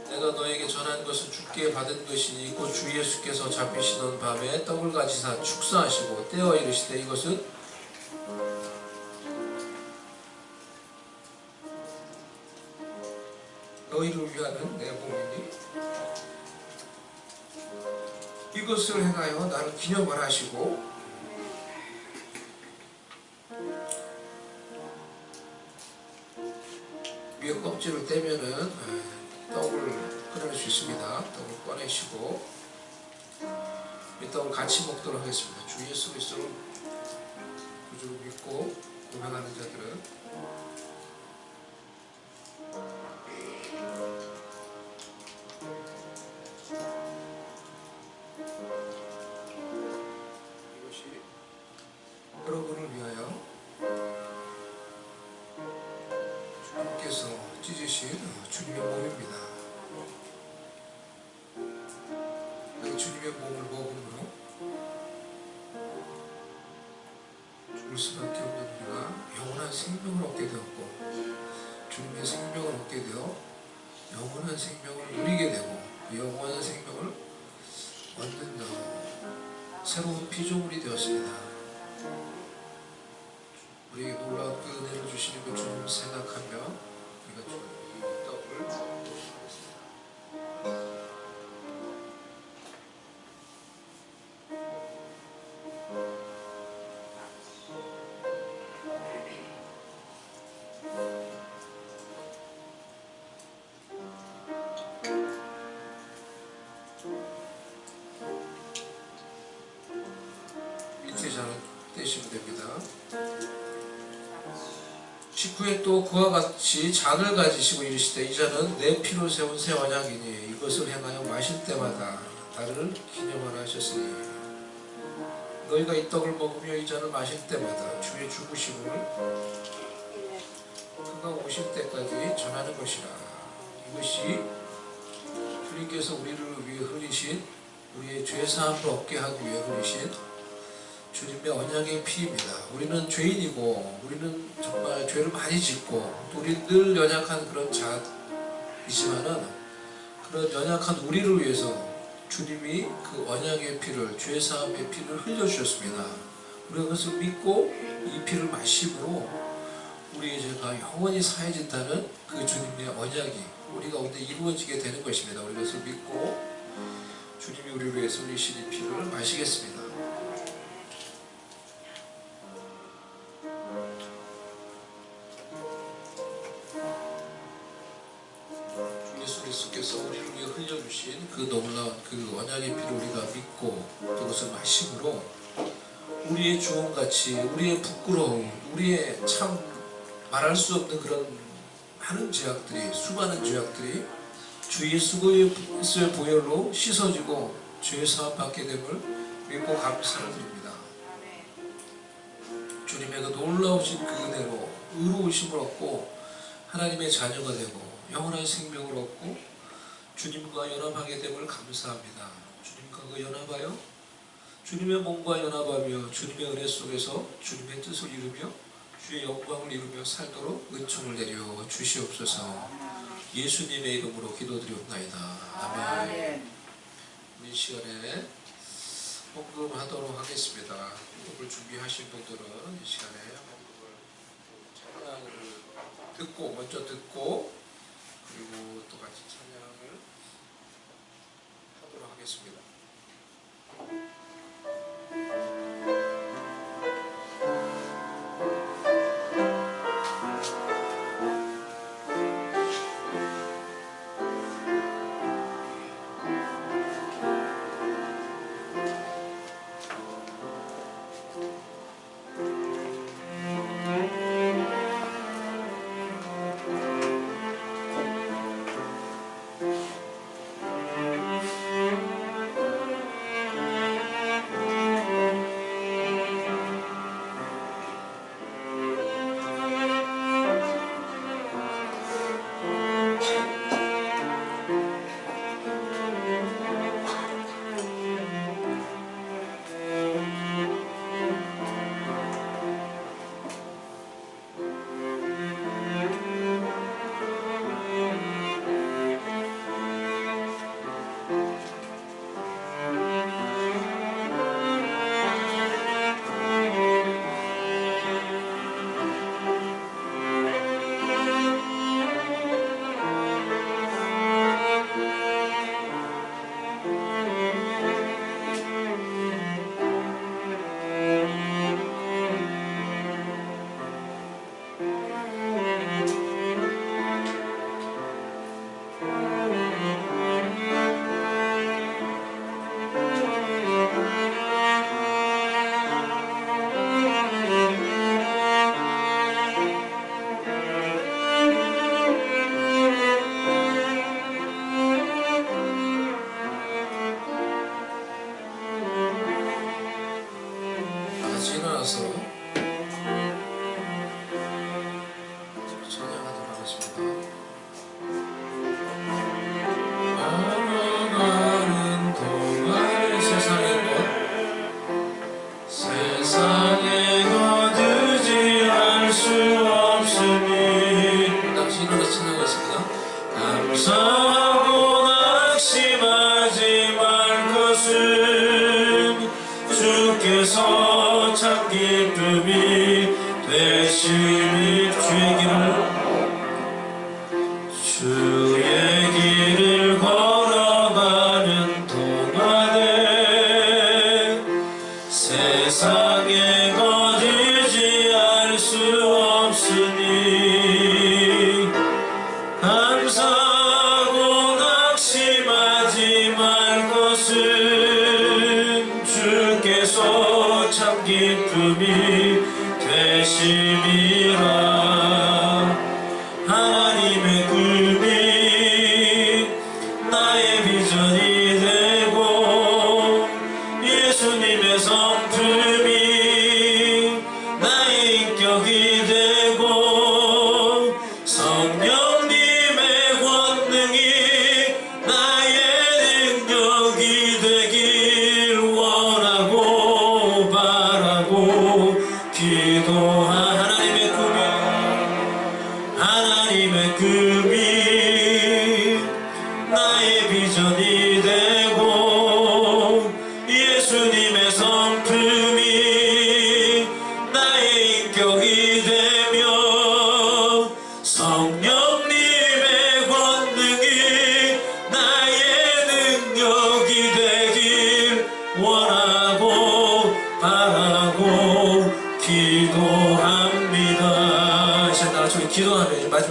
내가 너에게 전한 것은 주께 받은 것이니 곧 주 예수께서 잡히시던 밤에 떡을 가지사 축사하시고 떼어 이르시되 이것은 너희를 위하는 내 몸이니 이것을 행하여 나를 기념하라 하시고, 위에 껍질을 떼면은 떡을 꺼낼 수 있습니다. 떡을 꺼내시고 이 떡을 같이 먹도록 하겠습니다. 주 예수 그리스도를 구주로 믿고 고백하는 자들은 이것이 여러분을 위하여 주님께서 찢으신 주님의 몸입니다. 그 주님의 몸을 먹음으로 죽을 수밖에 없는 우리가 영원한 생명을 얻게 되었고, 주님의 생명을 얻게 되어 영원한 생명을 누리게 되고, 그 영원한 생명을 얻는 새로운 피조물이 되었습니다. 우리에게 놀라운 그 은혜를 주시는 그 주님을 생각하며 우리가 이 떡을 먹도록 하겠습니다. 밑에 잘 떼시면 됩니다. 19에 또 그와 같이 잔을 가지시고 이르시되 이 잔은 내 피로 세운 새 언약이니 이것을 행하여 마실 때마다 나를 기념하라 하셨으니 너희가 이 떡을 먹으며 이 잔을 마실 때마다 주의 죽으심을 그가 오실 때까지 전하는 것이라. 이것이 주님께서 우리를 위해 흘리신 우리의 죄사함을 얻게 하기 위해 흘리신 주님의 언약의 피입니다. 우리는 죄인이고 우리는 정말 죄를 많이 짓고 우리 늘 연약한 그런 자이지만은 그런 연약한 우리를 위해서 주님이 그 언약의 피를 죄사함의 피를 흘려주셨습니다. 우리가 그것을 믿고 이 피를 마심으로 우리의 죄가 영원히 사해진다는 그 주님의 언약이 우리 가운데 이루어지게 되는 것입니다. 우리 그것을 믿고 주님이 우리를 위해서 흘리신 이 피를 마시겠습니다. 예수 그리스도께서 우리를 위해 흘려주신 그 놀라운 그 언약의 피를 우리가 믿고 그것을 마심으로 우리의 주홍같이 우리의 부끄러움 우리의 참 말할 수 없는 그런 많은 죄악들이 수많은 죄악들이 주 예수 그리스도의 보혈로 씻어지고 죄 사함 받게 됨을 믿고 감사를 드립니다. 주님의 그 놀라우신 그 은혜로 의로우심을 얻고 하나님의 자녀가 되고 영원한 생명을 얻고 주님과 연합하게 됨을 감사합니다. 주님과 그 연합하여 주님의 몸과 연합하며 주님의 은혜 속에서 주님의 뜻을 이루며 주의 영광을 이루며 살도록 은총을 내려 주시옵소서. 예수님의 이름으로 기도드리옵나이다. 아멘. 이 시간에 헌금하도록 하겠습니다. 헌금을 준비하신 분들은 이 시간에 헌금을 찬양을 듣고 먼저 듣고 그리고 또 같이 찬양을 하도록 하겠습니다. 일어나서 찬양하도록 하겠습니다. 걸어가는 동안 세상에 거두지 알 수 없으니 다시 일어나서 찬양하겠습니다. 감사하고 낙심하지 말 것은 주께서 참 기쁨이 되심이 주의 길을 걸어가는 동안에 세상에 거두지 알 수 없으니 감사하고 낙심하지 말 것은 주께서 참 기쁨이 되심이라.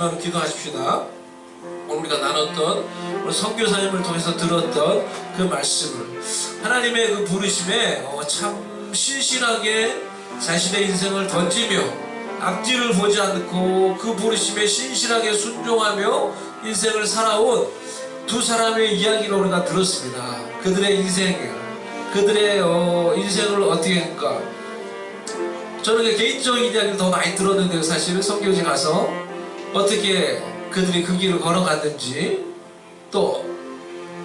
마지막으로 기도하십시다. 오늘 우리가 나눴던 우리 선교사님을 통해서 들었던 그 말씀을 하나님의 그 부르심에 참 신실하게 자신의 인생을 던지며 앞뒤를 보지 않고 그 부르심에 신실하게 순종하며 인생을 살아온 두 사람의 이야기를 우리가 들었습니다. 그들의 인생을 어떻게 했는가. 저는 개인적인 이야기를 더 많이 들었는데요. 사실은 선교지 가서 어떻게 그들이 그 길을 걸어갔는지, 또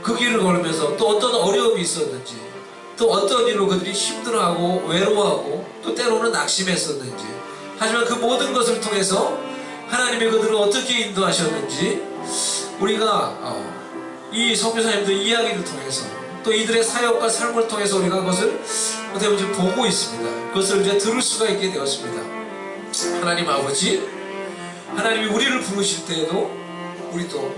그 길을 걸으면서 또 어떤 어려움이 있었는지, 또 어떤 일로 그들이 힘들어하고 외로워하고 또 때로는 낙심했었는지, 하지만 그 모든 것을 통해서 하나님이 그들을 어떻게 인도하셨는지 우리가 이 선교사님들 이야기를 통해서 또 이들의 사역과 삶을 통해서 우리가 그것을 어떻게 보면 보고 있습니다. 그것을 이제 들을 수가 있게 되었습니다. 하나님 아버지, 하나님이 우리를 부르실 때에도 우리도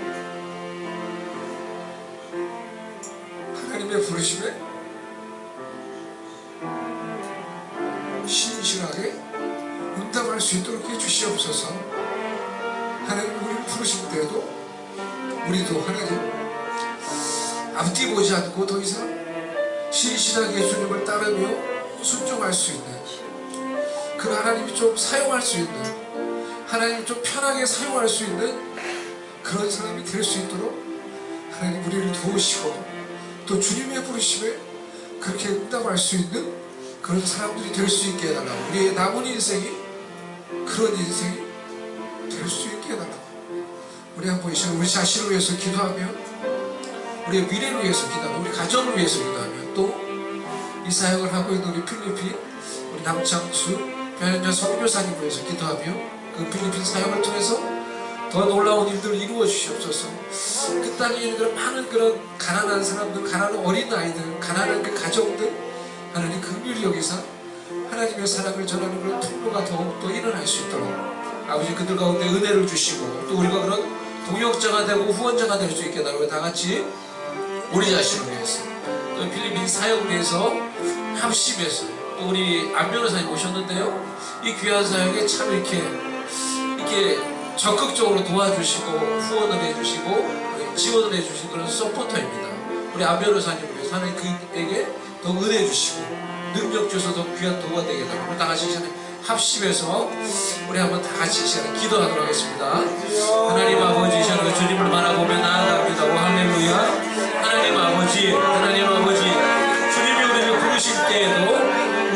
하나님의 부르심에 신실하게 응답할 수 있도록 해주시옵소서. 하나님 우리를 부르실 때에도 우리도 하나님 앞뒤 보지 않고 더 이상 신실하게 주님을 따르며 순종할 수 있는, 그 하나님이 좀 사용할 수 있는, 하나님이 좀 편하게 사용할 수 있는 그런 사람이 될 수 있도록 하나님 우리를 도우시고, 또 주님의 부르심에 그렇게 응답할 수 있는 그런 사람들이 될 수 있게 해달라고, 우리의 남은 인생이 그런 인생이 될 수 있게 해달라고, 우리 한번 이 시간 우리 자신을 위해서 기도하며, 우리의 미래를 위해서 기도하며, 우리 가정을 위해서 기도하며, 또 이 사역을 하고 있는 우리 필리핀 우리 남창수 변현자 선교사님을 위해서 기도하며, 그 필리핀 사역을 통해서 더 놀라운 일들을 이루어 주시옵소서. 그 땅에 있는 그런 많은 그런 가난한 사람들, 가난한 어린아이들, 가난한 그 가정들, 하나님 긍휼히 여기사 하나님의 사랑을 전하는 그런 통로가 더욱더 일어날 수 있도록 아버지 그들 가운데 은혜를 주시고, 또 우리가 그런 동역자가 되고 후원자가 될 수 있게 해달라고, 다 같이 우리 자신을 위해서, 또 필리핀 사역을 위해서 합심해서, 또 우리 안 변호사님 오셨는데요, 이 귀한 사역에 참 이렇게 적극적으로 도와주시고 후원을 해주시고 지원을 해주신 그런 서포터입니다. 우리 안 변호사님을 위해서 하나님 그에게 더 은혜 주시고 능력 주셔서 더 귀한 도가 되게 해달라고, 다 같이 시간에 합심해서 우리 한번 다 같이 이 시간에 기도하도록 하겠습니다. 하나님 아버지, 이 시간에 주님을 바라보며 나아갑니다. 오 할렐루야. 하나님 아버지, 주님이 우리를 부르실 때에도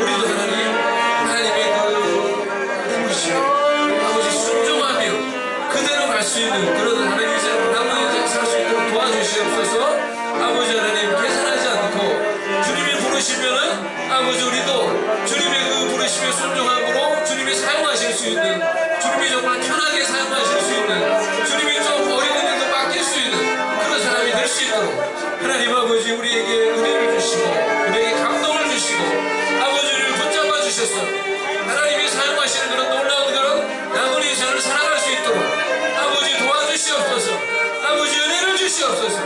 우리도 하나님의 그 부르심 아버지 순종하며 그대로 갈 수 있는 그런 하나님 인생, 남은 인생 살 수 있도록 도와주시옵소서. 아버지 하나님, 계산하지 않고 주님이 부르시면은 아버지 우리도 주님의 그 부르심에 순종함으로 주님이 사용하실 수 있는, 주님이 정말 편하게 사용하실 수 있는, 주님이 좀 어려운 일도 맡길 수 있는 그런 사람이 될 수 있도록 하나님 아버지 우리에게 은혜를 주시고 우리에게 감동을 주시고 아버지를 붙잡아 주셔서 하나님이 사용하시는 그런 놀라운 그런 남은 인생을 살아갈 수 있도록 아버지 도와주시옵소서. 아버지 은혜를 주시옵소서.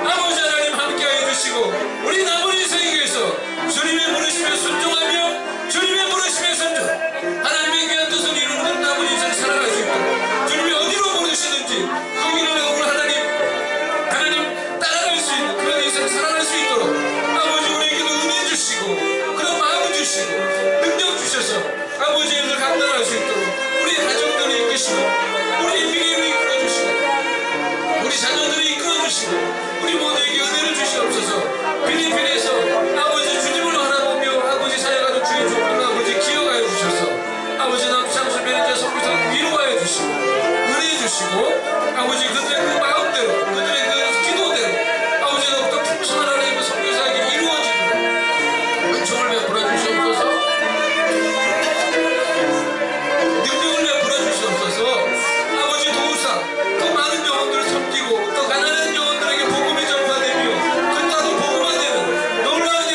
아버지 하나님 함께하여 주시고 우리 남은 인생에 위해서 주님의 부르심에 순종하며 주님의 부르심에 순종, 하나님의 귀한 뜻을 이루는 남은 인생 살아갈 수 있도록 주님이 어디로 부르시는지 그 길을 우리 하나님 따라갈 수 있는 그런 인생 살아갈 수 있도록 아버지 우리에게도 은혜 주시고 그런 마음 주시고 능력 주셔서 아버지 일을 감당할 수 있도록 우리 가정들을 이끄시고 우리 미래를 이끌어주시고 우리 자녀들을 이끌어주시고 우리 모두에게 은혜를 주시옵소서. 필리핀에서 아버지 주님을 바라보며 아버지 사역하는 주의 종들을 아버지 기억하여 주셔서 아버지 남창수 매니저 선교사 위로하여 주시고 은혜 주시고 아버지 그들의 그 마음대로 그들의 그 기도대로 아버지 더욱더 풍성한 하나님의 선교사에게 이루어지도록 은총을 베풀어 주시옵소서. 능력을 베풀어 주시옵소서. 아버지 도우사 더 많은 영혼들을 섬기고 더 가난한 영혼들에게 복음이 전파되며 그 땅을 복음화되는 놀라운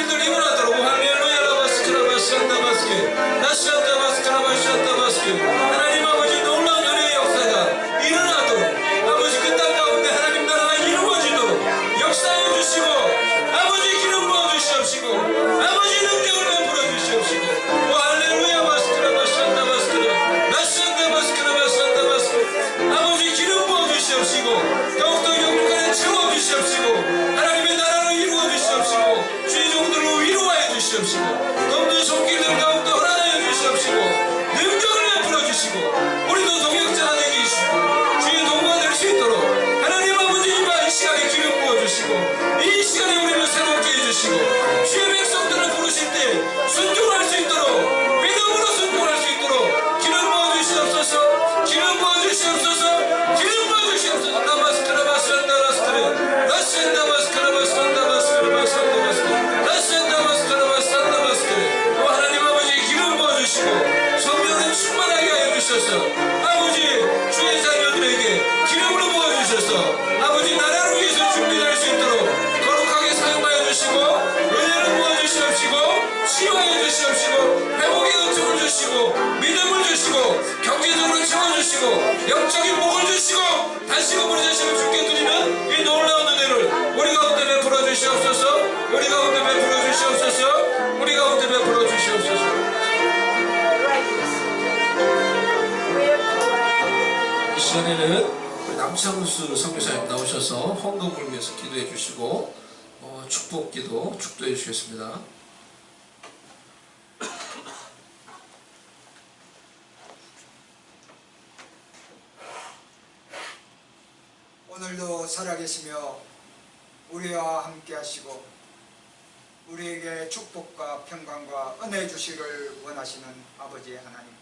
남창수 선교사님 나오셔서 헌금을 위해서 기도해 주시고 축복기도 축도해 주시겠습니다. 오늘도 살아계시며 우리와 함께 하시고 우리에게 축복과 평강과 은혜 주시기를 원하시는 아버지 하나님,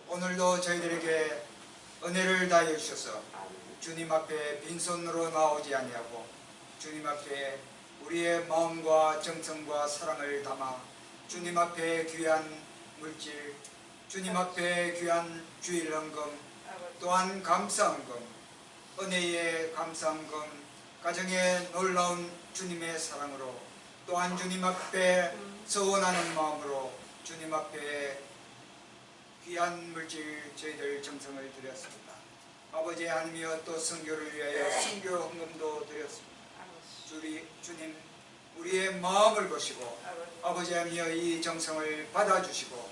오늘도 저희들에게 은혜를 다해 주셔서 주님 앞에 빈손으로 나오지 아니하고 주님 앞에 우리의 마음과 정성과 사랑을 담아 주님 앞에 귀한 물질, 주님 앞에 귀한 주일 헌금, 또한 감사 헌금, 은혜의 감사 헌금, 가정의 놀라운 주님의 사랑으로, 또한 주님 앞에 서원하는 마음으로 주님 앞에 귀한 물질 저희들 정성을 드렸습니다. 아버지 하나님이여, 또 선교를 위하여 선교 헌금도 드렸습니다. 주님, 우리의 마음을 보시고 아버지 하나님이여 이 정성을 받아주시고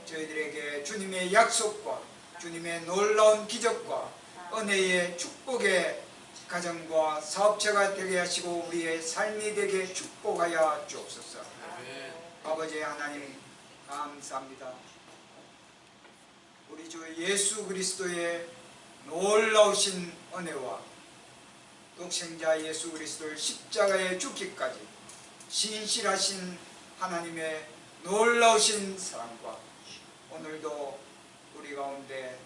저희들에게 주님의 약속과 주님의 놀라운 기적과 은혜의 축복의 가정과 사업체가 되게 하시고 우리의 삶이 되게 축복하여 주옵소서. 아버지 하나님 감사합니다. 우리 주 예수 그리스도의 놀라우신 은혜와 독생자 예수 그리스도의 십자가에 죽기까지 신실하신 하나님의 놀라우신 사랑과 오늘도 우리 가운데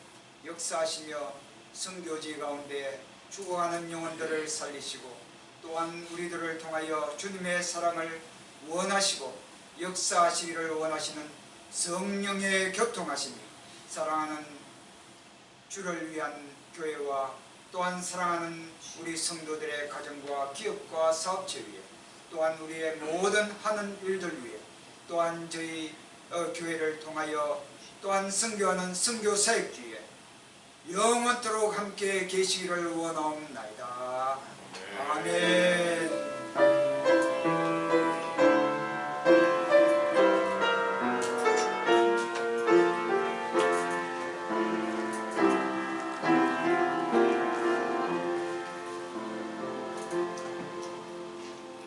역사하시며 선교지 가운데 죽어가는 영혼들을 살리시고 또한 우리들을 통하여 주님의 사랑을 원하시고 역사하시기를 원하시는 성령의 교통하심이 사랑하는 주를 위한 교회와 또한 사랑하는 우리 성도들의 가정과 기업과 사업체 위에 또한 우리의 모든 하는 일들 위에 또한 저희 교회를 통하여 또한 선교하는 선교 사역주의에 영원토록 함께 계시기를 원하옵나이다. 아멘.